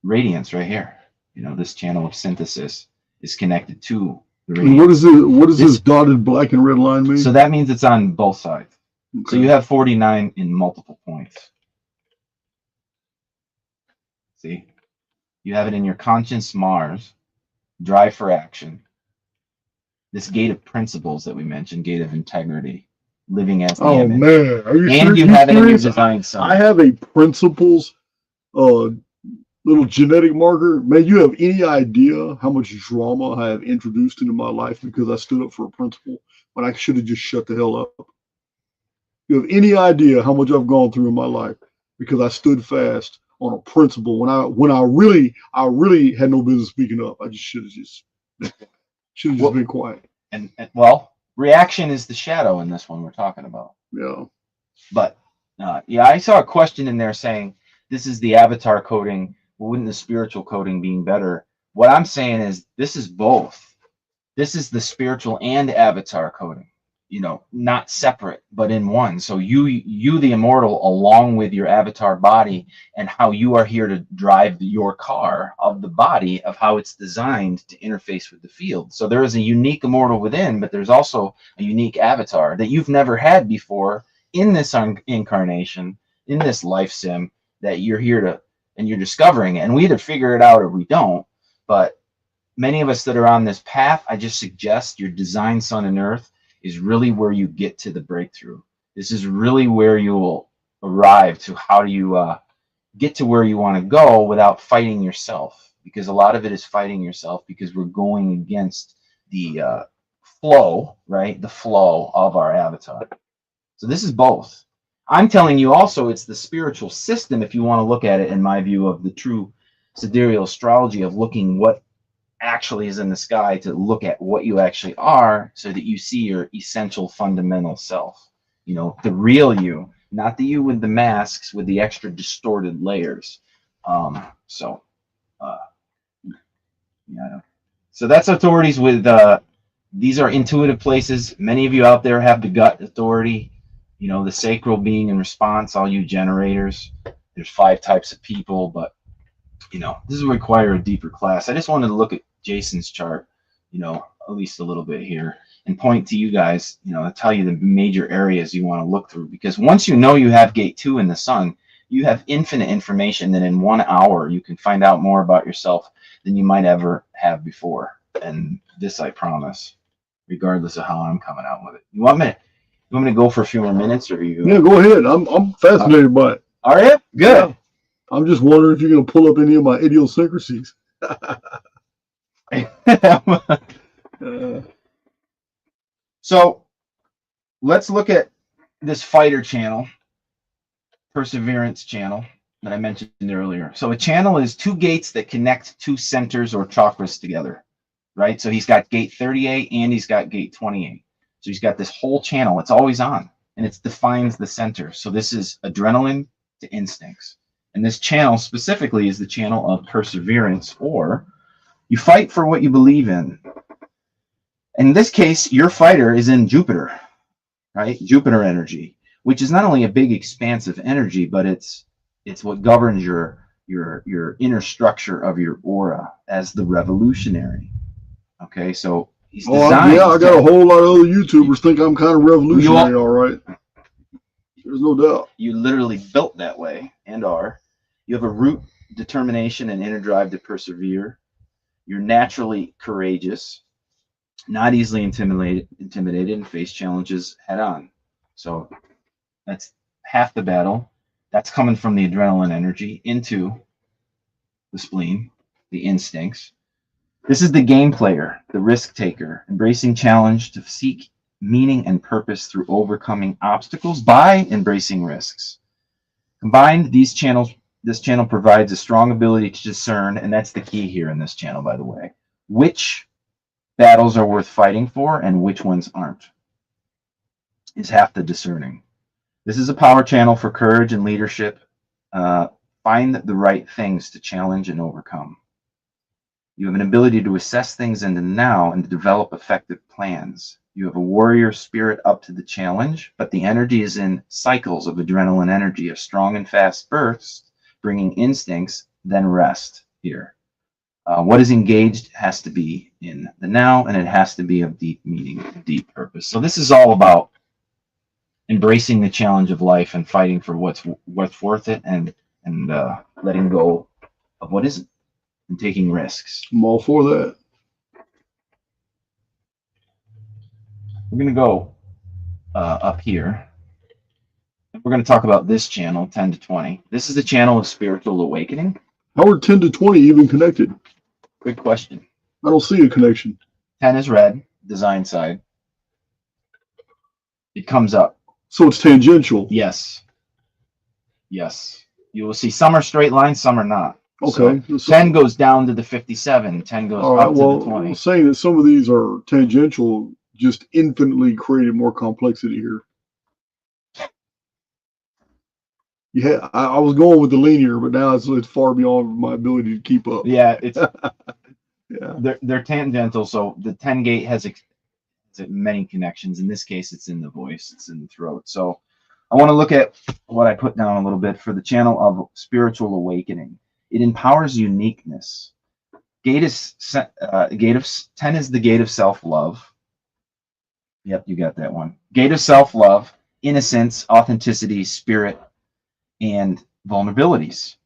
Speaker 3: radiance right here. This channel of synthesis is connected to
Speaker 1: and what is this dotted black and red line mean?
Speaker 3: So that means it's on both sides. Okay. So you have 49 in multiple points. See? You have it in your conscience Mars, drive for action, this gate of principles that we mentioned, gate of integrity, living as the image.
Speaker 1: Man, are you
Speaker 3: and you have it in your design sun.
Speaker 1: I have a principles little genetic marker. Man, you have any idea how much drama I have introduced into my life because I stood up for a principle when I should have just shut the hell up? You have any idea how much I've gone through in my life because I stood fast on a principle when I really had no business speaking up. I just should have
Speaker 3: Well,
Speaker 1: been quiet.
Speaker 3: And well, reaction is the shadow in this one we're talking about.
Speaker 1: Yeah.
Speaker 3: But yeah, I saw a question in there saying this is the avatar coding. Well, wouldn't the spiritual coding being better? What I'm saying is this is both. This is the spiritual and avatar coding. You know, not separate, but in one. So you the immortal, along with your avatar body, and how you are here to drive your car of the body, of how it's designed to interface with the field. So there is a unique immortal within, but there's also a unique avatar that you've never had before in this incarnation, in this life sim, that you're here to, and you're discovering it. And we either figure it out or we don't. But many of us that are on this path, I just suggest your design sun and earth is really where you get to the breakthrough. This is really where you will arrive to how do you get to where you want to go without fighting yourself, because a lot of it is fighting yourself because we're going against the flow, right? The flow of our avatar. So this is both. I'm telling you also it's the spiritual system, if you want to look at it in my view of the true sidereal astrology of looking what actually is in the sky, to look at what you actually are so that you see your essential fundamental self, you know, the real you, not the you with the masks with the extra distorted layers. Yeah, so that's authorities with these are intuitive places. Many of you out there have the gut authority, you know, the sacral being in response, all you generators. There's 5 types of people, but you know, this will require a deeper class. I just wanted to look at Jason's chart, you know, at least a little bit here, and point to you guys, you know, to tell you the major areas you want to look through. Because once you know you have gate 2 in the sun, you have infinite information that in 1 hour you can find out more about yourself than you might ever have before. And this I promise, regardless of how I'm coming out with it. You want me to go for a few more minutes, or you?
Speaker 1: Yeah, go ahead. I'm fascinated by it.
Speaker 3: Are you? Good.
Speaker 1: Yeah. I'm just wondering if you're going to pull up any of my idiosyncrasies.
Speaker 3: So let's look at this fighter channel, perseverance channel that I mentioned earlier. So a channel is 2 gates that connect 2 centers or chakras together, right? So he's got gate 38 and he's got gate 28. So he's got this whole channel. It's always on, and it defines the center. So this is adrenaline to instincts. And this channel specifically is the channel of perseverance, or you fight for what you believe in. In this case, your fighter is in Jupiter, right? Jupiter energy, which is not only a big expansive energy, but it's what governs your inner structure of your aura as the revolutionary. Okay, so he's designed.
Speaker 1: Yeah, I got a whole lot of other YouTubers think I'm kind of revolutionary, all right. There's no doubt.
Speaker 3: You literally built that way and are. You have a root determination and inner drive to persevere. You're naturally courageous, not easily intimidated, and face challenges head on. So that's half the battle. That's coming from the adrenaline energy into the spleen, the instincts. This is the game player, the risk taker, embracing challenge to seek meaning and purpose through overcoming obstacles by embracing risks. Combined, this channel provides a strong ability to discern, and that's the key here in this channel, by the way, which battles are worth fighting for and which ones aren't, is half the discerning. This is a power channel for courage and leadership. Find the right things to challenge and overcome. You have an ability to assess things in the now and to develop effective plans. You have a warrior spirit up to the challenge, but the energy is in cycles of adrenaline energy, a strong and fast burst, bringing instincts, then rest here. What is engaged has to be in the now, and it has to be of deep meaning, deep purpose. So this is all about embracing the challenge of life and fighting for what's worth it, and letting go of what isn't, and taking risks.
Speaker 1: I'm all for that.
Speaker 3: We're going to go up here. We're going to talk about this channel, 10 to 20. This is the channel of spiritual awakening.
Speaker 1: How are 10 to 20 even connected?
Speaker 3: Good question.
Speaker 1: I don't see a connection.
Speaker 3: 10 is red, design side. It comes up.
Speaker 1: So it's tangential.
Speaker 3: Yes. Yes. you will see some are straight lines, some are not.
Speaker 1: Okay.
Speaker 3: So 10 goes down to the 57, 10 goes
Speaker 1: all right.
Speaker 3: up to
Speaker 1: Well,
Speaker 3: the 20.
Speaker 1: saying that some of these are tangential just infinitely created more complexity here. Yeah, I was going with the linear, but now it's far beyond my ability to keep up.
Speaker 3: Yeah, it's
Speaker 1: Yeah.
Speaker 3: they're tangential. So the 10 gate has many connections. In this case, it's in the voice, it's in the throat. So I want to look at what I put down a little bit for the channel of spiritual awakening. It empowers uniqueness. Gate of 10 is the gate of self-love. Yep, you got that one. Gate of self-love, innocence, authenticity, spirit, and vulnerabilities.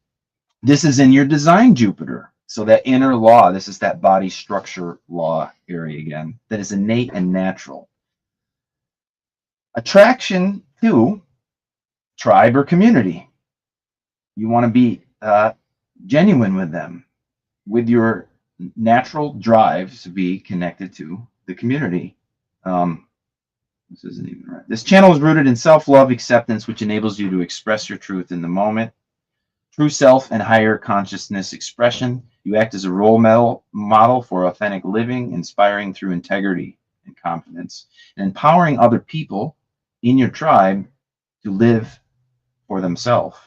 Speaker 3: This is in your design Jupiter. So that inner law, this is that body structure law area again, that is innate and natural. Attraction to tribe or community. You want to be genuine with them, with your natural drive to be connected to the community. This isn't even right. This channel is rooted in self-love acceptance, which enables you to express your truth in the moment. True self and higher consciousness expression. You act as a role model for authentic living, inspiring through integrity and confidence, and empowering other people in your tribe to live for themselves,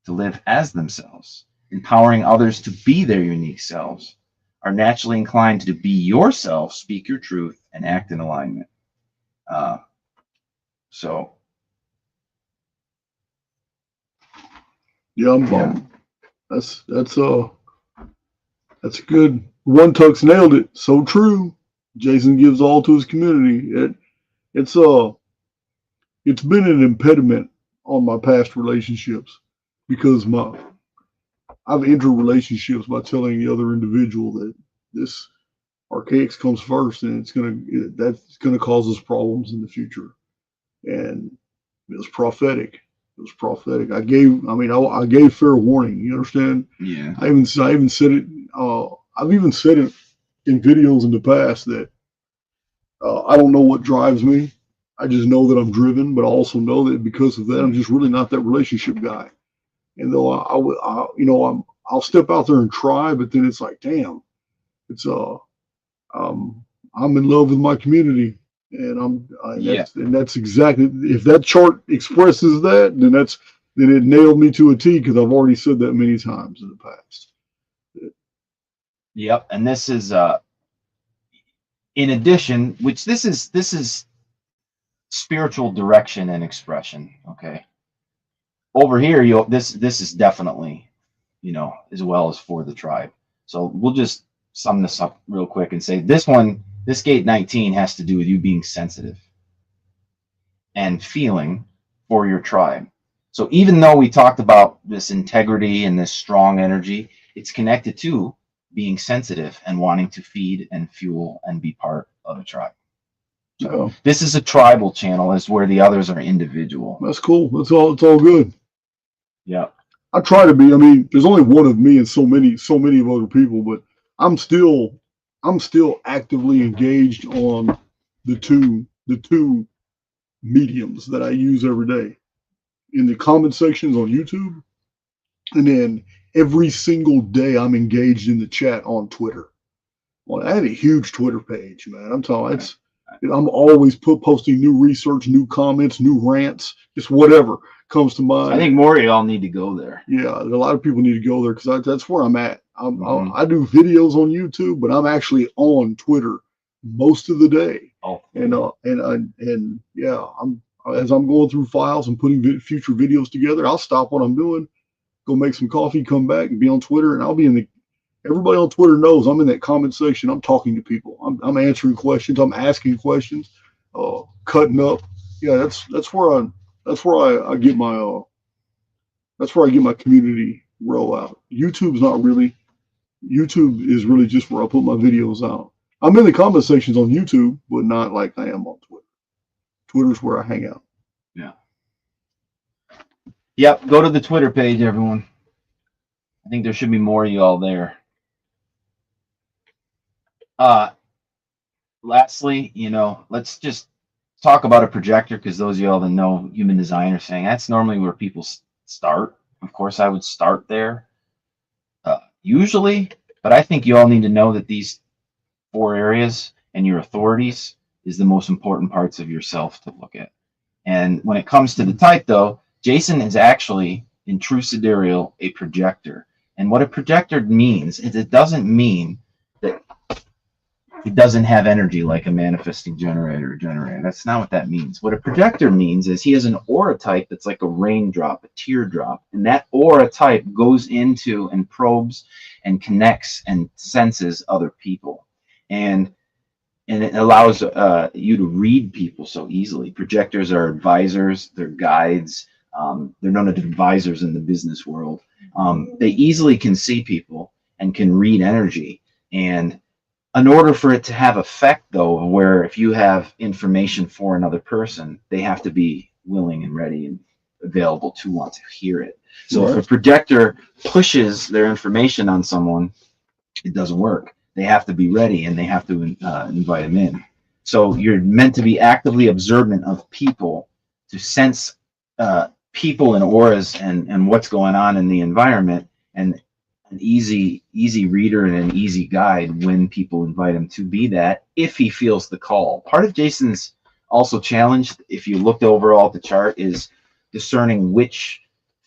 Speaker 3: to live as themselves. Empowering others to be their unique selves. Are naturally inclined to be yourself, speak your truth, and act in alignment. So
Speaker 1: Yeah, that's good. One Tux nailed it. So true. Jason gives all to his community. It's been an impediment on my past relationships because I've entered relationships by telling the other individual that this Archaix comes first, and that's gonna cause us problems in the future. And it was prophetic. It was prophetic. I gave fair warning. You understand?
Speaker 3: yeah,
Speaker 1: I even said it. I've even said it in videos in the past that I don't know what drives me. I just know that I'm driven, but I also know that because of that, I'm just really not that relationship guy. And though I'll step out there and try, but then it's like, damn, it's I'm in love with my community, and that's exactly, if that chart expresses that, then it nailed me to a T because I've already said that many times in the past.
Speaker 3: Yep. And this is in addition, which this is spiritual direction and expression. Okay. Over here, this is definitely, as well as for the tribe. So we'll just sum this up real quick and say this gate 19 has to do with you being sensitive and feeling for your tribe. So even though we talked about this integrity and this strong energy, it's connected to being sensitive and wanting to feed and fuel and be part of a tribe. So this is a tribal channel, is where the others are individual.
Speaker 1: That's cool. It's all good.
Speaker 3: Yeah.
Speaker 1: I try to be. I mean, there's only one of me and so many of other people, but I'm still actively engaged on the two mediums that I use every day, in the comment sections on YouTube, and then every single day I'm engaged in the chat on Twitter. Well, I have a huge Twitter page, man. I'm telling you, I'm always posting new research, new comments, new rants, just whatever comes to mind.
Speaker 3: I think more of y'all need to go there.
Speaker 1: Yeah, a lot of people need to go there because that's where I'm at. I do videos on YouTube, but I'm actually on Twitter most of the day.
Speaker 3: Oh,
Speaker 1: and yeah, as I'm going through files and putting future videos together, I'll stop what I'm doing, go make some coffee, come back and be on Twitter, and I'll be in the. Everybody on Twitter knows I'm in that comment section. I'm talking to people. I'm answering questions. I'm asking questions, cutting up. Yeah, that's where I get my community rollout. YouTube is really just where I put my videos out. I'm in the comment sections on YouTube, but not like I am on Twitter. Twitter's where I hang out.
Speaker 3: Yeah. Yep. Go to the Twitter page, everyone. I think there should be more of y'all there. Lastly, let's just talk about a projector, because those of y'all that know human design are saying that's normally where people start. of course, I would start there usually, but I think you all need to know that these 4 areas and your authorities is the most important parts of yourself to look at. And when it comes to the type, though, Jason is actually, in true sidereal, a projector. And what a projector means is it doesn't mean that it doesn't have energy like a manifesting generator or generator. That's not what that means. What a projector means is he has an aura type that's like a raindrop, a teardrop. And that aura type goes into and probes and connects and senses other people. And it allows you to read people so easily. Projectors are advisors, they're guides. They're known as advisors in the business world. They easily can see people and can read energy. And in order for it to have effect, though, where if you have information for another person, they have to be willing and ready and available to want to hear it. So if a projector pushes their information on someone, it doesn't work. They have to be ready and they have to invite them in. So you're meant to be actively observant of people to sense people and auras and what's going on in the environment, and an easy reader and an easy guide when people invite him to be that, if he feels the call. Part of Jason's also challenge, if you looked overall at the chart, is discerning which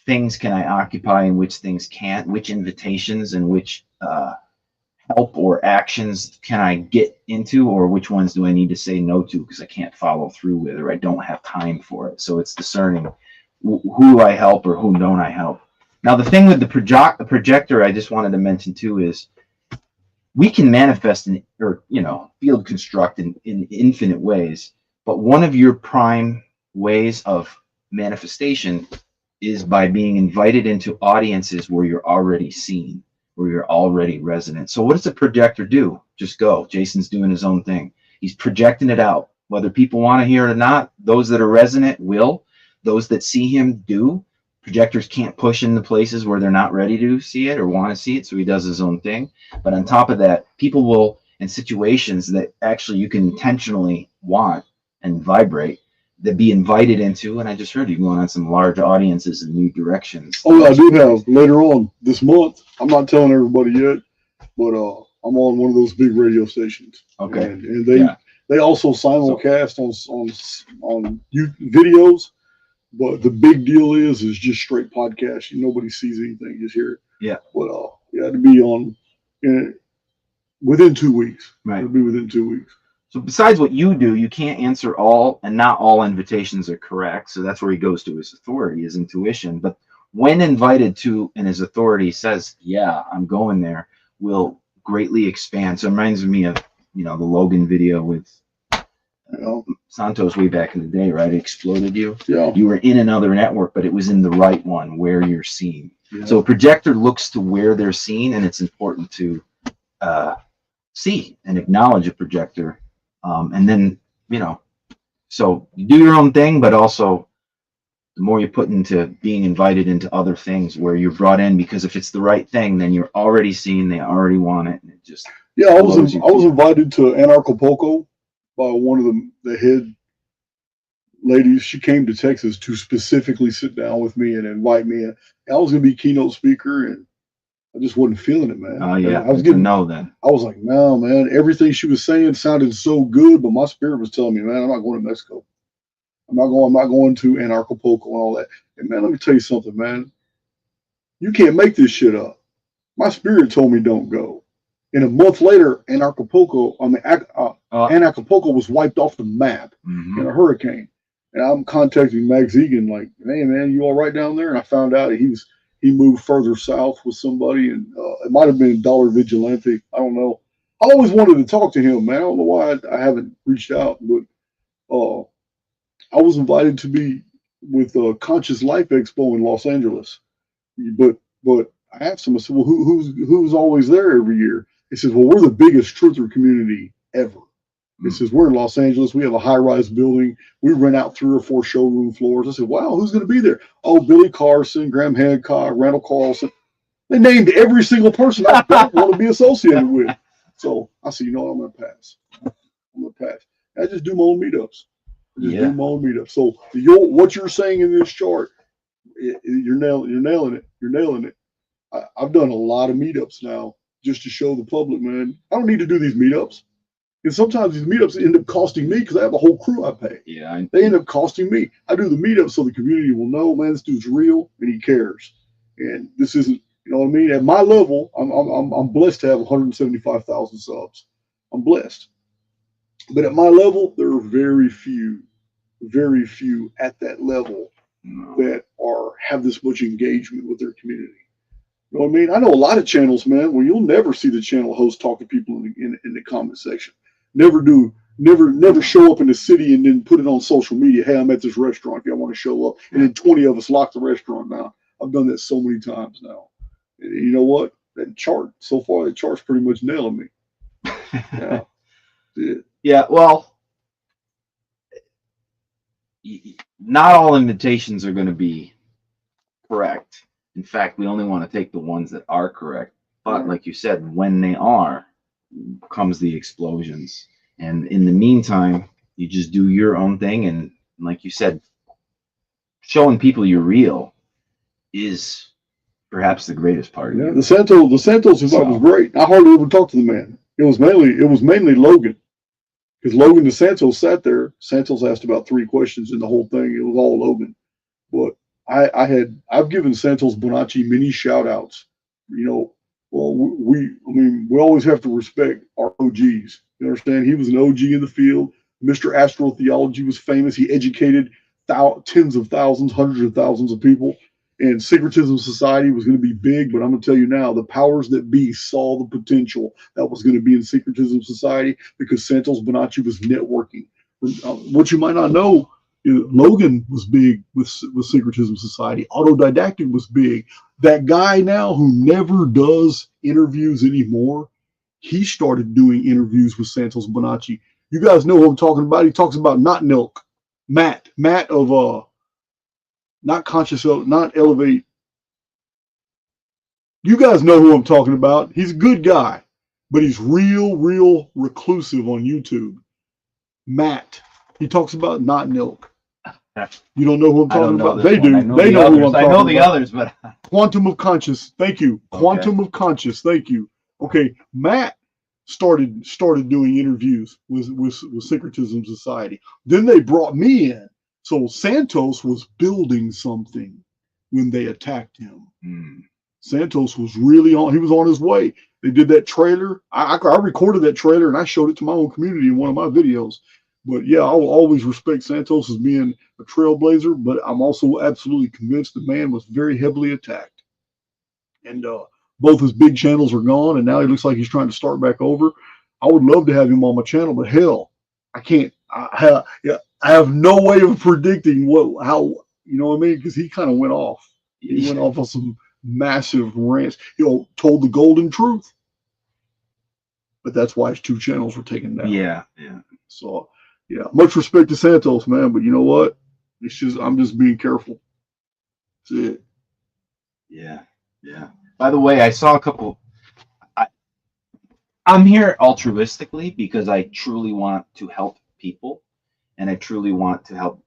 Speaker 3: things can I occupy and which things can't, which invitations and which help or actions can I get into, or which ones do I need to say no to because I can't follow through with, or I don't have time for it. So it's discerning who I help or who don't I help. Now, the thing with the projector I just wanted to mention too is we can manifest or field construct in infinite ways, but one of your prime ways of manifestation is by being invited into audiences where you're already seen, where you're already resonant. So what does a projector do? Just go. Jason's doing his own thing. He's projecting it out. Whether people want to hear it or not, those that are resonant will. Those that see him do. Projectors can't push into places where they're not ready to see it or want to see it, so he does his own thing. But on top of that, people will, in situations that actually you can intentionally want and vibrate, that be invited into, and I just heard you going on some large audiences in new directions.
Speaker 1: Oh, I do have later on this month. I'm not telling everybody yet, but I'm on one of those big radio stations.
Speaker 3: Okay.
Speaker 1: And they also simulcast on videos, but the big deal is just straight podcast. Nobody sees anything, just hear it.
Speaker 3: Yeah.
Speaker 1: But you had to be on within 2 weeks.
Speaker 3: Right.
Speaker 1: It'll be within 2 weeks.
Speaker 3: So besides what you do, you can't answer all, and not all invitations are correct. So that's where he goes to his authority, his intuition. But when invited to, and his authority says, yeah, I'm going there, will greatly expand. So it reminds me of, the Logan video with Santos way back in the day, right? It exploded you.
Speaker 1: Yeah.
Speaker 3: You were in another network, but it was in the right one where you're seen. Yeah. So a projector looks to where they're seen, and it's important to see and acknowledge a projector. And then, so you do your own thing, but also the more you put into being invited into other things where you're brought in, because if it's the right thing, then you're already seen, they already want it. And it just,
Speaker 1: I was invited to Anarchapulco by one of the head ladies. She came to Texas to specifically sit down with me and invite me in. I was going to be keynote speaker, and I just wasn't feeling it, man.
Speaker 3: Oh, yeah.
Speaker 1: I was getting
Speaker 3: know then.
Speaker 1: I was like, no, man. Everything she was saying sounded so good, but my spirit was telling me, man, I'm not going to Mexico. I'm not going to Anarchapulco and all that. And man, let me tell you something, man. You can't make this shit up. My spirit told me don't go. And a month later, Anarchapulco was wiped off the map in a hurricane. And I'm contacting Max Egan, like, hey, man, you all right down there? And I found out he moved further south with somebody, and it might have been Dollar Vigilante. I don't know. I always wanted to talk to him, man. I don't know why I haven't reached out, but I was invited to be with Conscious Life Expo in Los Angeles. But I asked him, I said, well, who's always there every year? He says, well, we're the biggest truther community ever. He says, we're in Los Angeles. We have a high-rise building. We rent out 3 or 4 showroom floors. I said, wow, who's going to be there? Oh, Billy Carson, Graham Hancock, Randall Carlson. They named every single person I don't want to be associated with. So I said, you know what, I'm going to pass. I just do my own meetups. So what you're saying in this chart, You're nailing it. You're nailing it. I've done a lot of meetups now just to show the public, man. I don't need to do these meetups. And sometimes these meetups end up costing me because I have a whole crew I pay.
Speaker 3: Yeah.
Speaker 1: They end up costing me. I do the meetup so the community will know, man, this dude's real and he cares. And this isn't, you know what I mean? At my level, I'm blessed to have 175,000 subs. I'm blessed. But at my level, there are very few at that level that have this much engagement with their community. You know what I mean? I know a lot of channels, man, where you'll never see the channel host talk to people in the comment section. Never show up in the city and then put it on social media. Hey, I'm at this restaurant if y'all want to show up. And then 20 of us lock the restaurant down. I've done that so many times now. And you know what? That chart's pretty much nailing me. Yeah.
Speaker 3: Yeah, well, not all invitations are going to be correct. In fact, we only want to take the ones that are correct. But like you said, when they are, comes the explosions. And in the meantime, you just do your own thing. And like you said, showing people you're real is perhaps the greatest part.
Speaker 1: Yeah, the Santos event was great. I hardly ever talked to the man. It was mainly Logan. Because Logan DeSantos sat there. Santos asked about 3 questions in the whole thing. It was all Logan. But I've given Santos Bonacci many shout outs. You know, well, we always have to respect our OGs. You understand? He was an OG in the field. Mr. Astrotheology was famous. He educated tens of thousands, hundreds of thousands of people. And Syncretism Society was going to be big, but I'm going to tell you now, the powers that be saw the potential that was going to be in Syncretism Society because Santos Bonacci was networking. What you might not know, Logan was big with Syncretism Society. Autodidactic was big. That guy now who never does interviews anymore, he started doing interviews with Santos Bonacci. You guys know who I'm talking about. He talks about not Nelk. Matt of not conscious, not elevate. You guys know who I'm talking about. He's a good guy, but he's real reclusive on YouTube. Matt. He talks about not Nelk. You don't know who I'm talking about? They do. They know who I'm talking about. I know the others, but Quantum of Conscious. Thank you. Quantum of Conscious. Thank you. Okay, Matt started doing interviews with Syncretism Society. Then they brought me in. So Santos was building something when they attacked him. Santos was really on. He was on his way. They did that trailer. I recorded that trailer and I showed it to my own community in one of my videos. But yeah, I will always respect Santos as being a trailblazer, but I'm also absolutely convinced the man was very heavily attacked. And both his big channels are gone, and now he looks like he's trying to start back over. I would love to have him on my channel, but hell, I can't. I have no way of predicting how you know what I mean, because he kind of went off. He went off on some massive rants. Told the golden truth, but that's why his 2 channels were taken down. Yeah. So. Yeah, much respect to Santos, man, but you know what? I'm just being careful. That's it. Yeah.
Speaker 3: By the way, I saw a couple. I'm here altruistically because I truly want to help people, and I truly want to help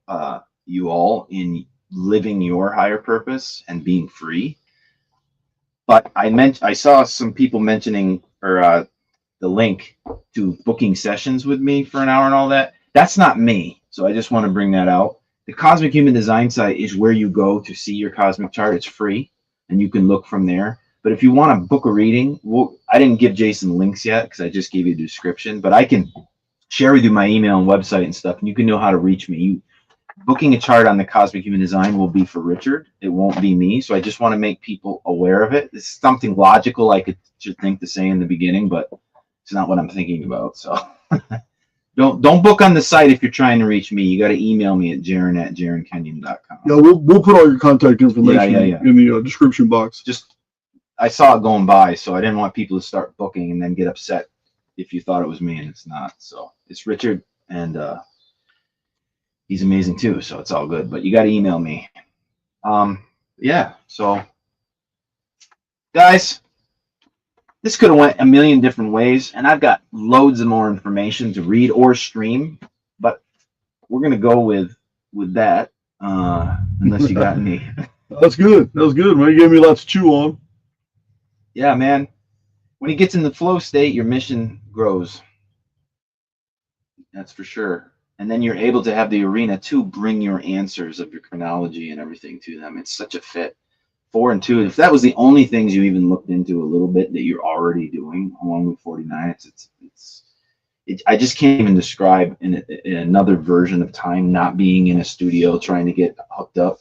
Speaker 3: you all in living your higher purpose and being free. But I saw some people mentioning the link to booking sessions with me for an hour and all that. That's not me. So I just want to bring that out. The Cosmic Human Design site is where you go to see your cosmic chart. It's free and you can look from there. But if you want to book a reading, I didn't give Jason links yet because I just gave you a description, but I can share with you my email and website and stuff, and you can know how to reach me. Booking a chart on the Cosmic Human Design will be for Richard. It won't be me. So I just want to make people aware of it. It's something logical I should think to say in the beginning, but it's not what I'm thinking about. So Don't book on the site if you're trying to reach me. You got to email me at Jarin@JarinKenyon.com.
Speaker 1: Yeah, we'll put all your contact information in the description box.
Speaker 3: Just I saw it going by, so I didn't want people to start booking and then get upset if you thought it was me and it's not. So it's Richard, and he's amazing too. So it's all good. But you got to email me. Yeah. So guys, this could have went a million different ways, and I've got loads of more information to read or stream, but we're gonna go with that, unless you got any
Speaker 1: That's good. That was good, man. You gave me lots to chew on.
Speaker 3: Yeah, man. When he gets in the flow state, your mission grows. That's for sure. And then you're able to have the arena to bring your answers of your chronology and everything to them. It's such a fit. 4 and 2. If that was the only things you even looked into a little bit that you're already doing along with 49, I just can't even describe in another version of time not being in a studio trying to get hooked up,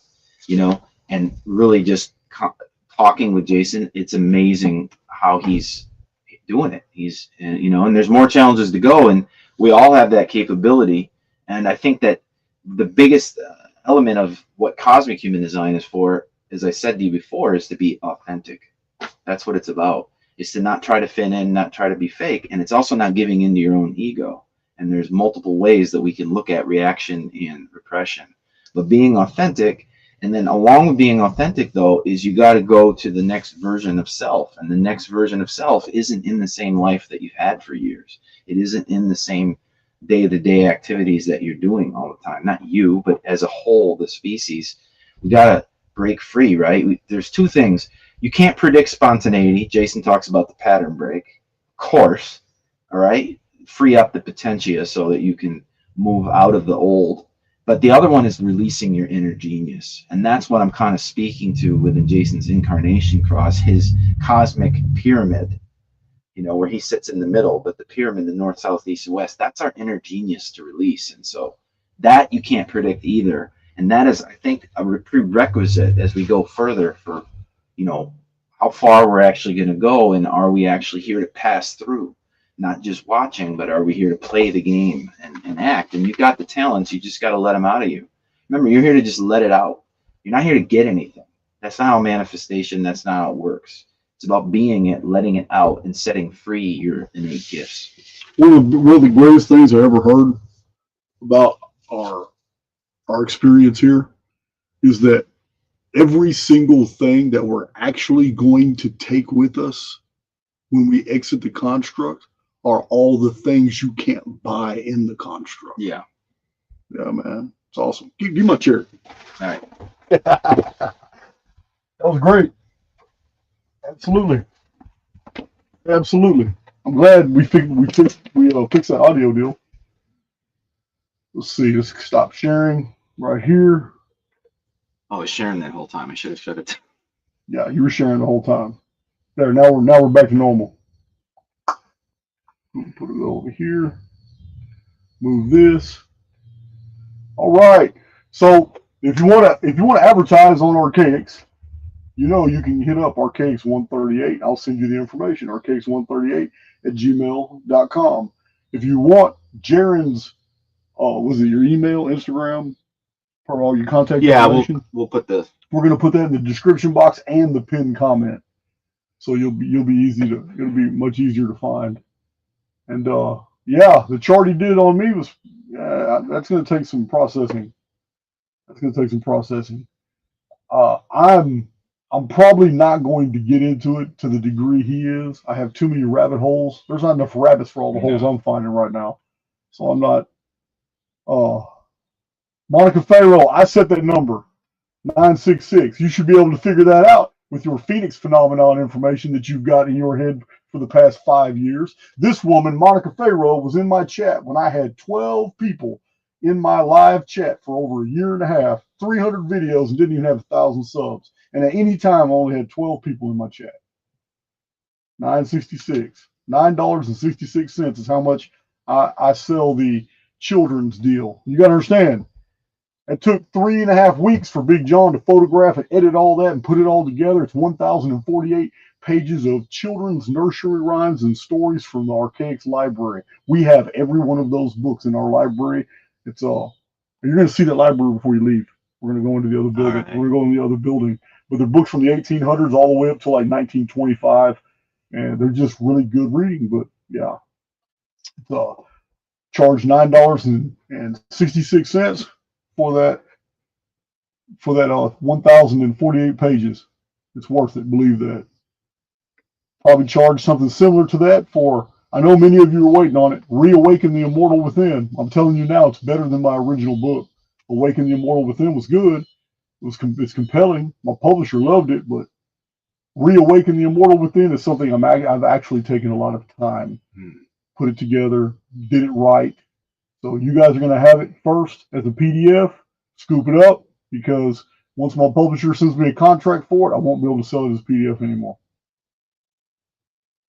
Speaker 3: and really just talking with Jason. It's amazing how he's doing it. And there's more challenges to go, and we all have that capability. And I think that the biggest element of what cosmic human design is for, as I said to you before, is to be authentic. That's what it's about. Is to not try to fit in, not try to be fake. And it's also not giving into your own ego. And there's multiple ways that we can look at reaction and repression. But being authentic, and then along with being authentic, though, is you got to go to the next version of self. And the next version of self isn't in the same life that you've had for years. It isn't in the same day-to-day activities that you're doing all the time. Not you, but as a whole, the species. We got to break free, right? There's two things. You can't predict spontaneity. Jason talks about the pattern break. Of course, all right? Free up the potentia so that you can move out of the old. But the other one is releasing your inner genius. And that's what I'm kind of speaking to within Jason's incarnation cross, his cosmic pyramid, where he sits in the middle, but the pyramid, the north, south, east, and west, that's our inner genius to release. And so that you can't predict either. And that is, I think, a prerequisite as we go further for, how far we're actually going to go, and are we actually here to pass through, not just watching, but are we here to play the game and act? And you've got the talents, you just got to let them out of you. Remember, you're here to just let it out. You're not here to get anything. That's not how manifestation, that's not how it works. It's about being it, letting it out, and setting free your innate gifts.
Speaker 1: One of the greatest things I ever heard about our experience here is that every single thing that we're actually going to take with us when we exit the construct are all the things you can't buy in the construct.
Speaker 3: Yeah.
Speaker 1: Yeah, man. It's awesome. Give my chair.
Speaker 3: All right.
Speaker 1: That was great. Absolutely. Absolutely. I'm glad we fixed that audio deal. Let's see. Let's stop sharing right here.
Speaker 2: I was sharing that whole time. I should have shut it.
Speaker 1: Yeah, you were sharing the whole time. There. Now we're back to normal. Put it over here. Move this. All right. So if you want to advertise on Archaix, you can hit up Archaix 138. I'll send you the information. Archaix 138 at gmail.com. If you want Jaren's, was it your email, Instagram, for all your contact information?
Speaker 2: We're
Speaker 1: going to put that in the description box and the pinned comment, so it'll be much easier to find. And the chart he did on me was that's going to take some processing. I'm probably not going to get into it to the degree he is. I have too many rabbit holes. There's not enough rabbits for all the holes I'm finding right now, so I'm not. Monica Farrow, I set that number, 966. You should be able to figure that out with your Phoenix phenomenon information that you've got in your head for the past 5 years. This woman, Monica Farrow, was in my chat when I had 12 people in my live chat for over a year and a half, 300 videos, and didn't even have 1,000 subs. And at any time, I only had 12 people in my chat. 966. $9.66 is how much I sell the children's deal. You got to understand. It took 3.5 weeks for Big John to photograph and edit all that and put it all together. It's 1,048 pages of children's nursery rhymes and stories from the Archaix library. We have every one of those books in our library. It's you're going to see that library before you leave. We're going to go into the other building. Right. We're going to go in the other building. But they're books from the 1800s all the way up to like 1925, and they're just really good reading. But yeah, it's charge $9.66 for that 1,048 pages. It's worth it. Believe that. Probably charge something similar to that for. I know many of you are waiting on it. Reawaken the Immortal Within. I'm telling you now, it's better than my original book. Awaken the Immortal Within was good. it's compelling. My publisher loved it, but Reawaken the Immortal Within is something I've actually taken a lot of time, put it together, did it right. So you guys are going to have it first as a PDF, scoop it up, because once my publisher sends me a contract for it, I won't be able to sell it as a PDF anymore.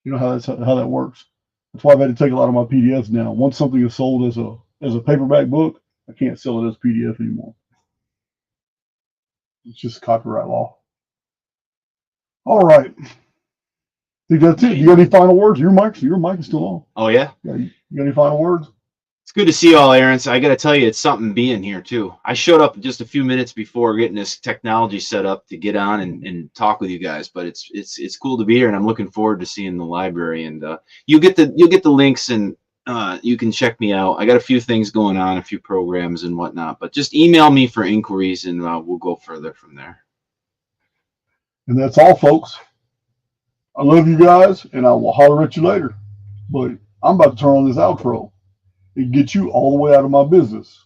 Speaker 1: You know how that works. That's why I've had to take a lot of my PDFs down. Once something is sold as a paperback book, I can't sell it as PDF anymore. It's just copyright law. All right. I think that's it. You got any final words? Your mic is still on.
Speaker 2: Oh yeah.
Speaker 1: You got any final words?
Speaker 2: It's good to see you all, Aaron. So I got to tell you, it's something being here too. I showed up just a few minutes before getting this technology set up to get on and talk with you guys. But it's cool to be here, and I'm looking forward to seeing the library. And you'll get the links, and you can check me out. I got a few things going on, a few programs and whatnot. But just email me for inquiries, and we'll go further from there.
Speaker 1: And that's all, folks. I love you guys, and I will holler at you later. But I'm about to turn on this outro and get you all the way out of my business.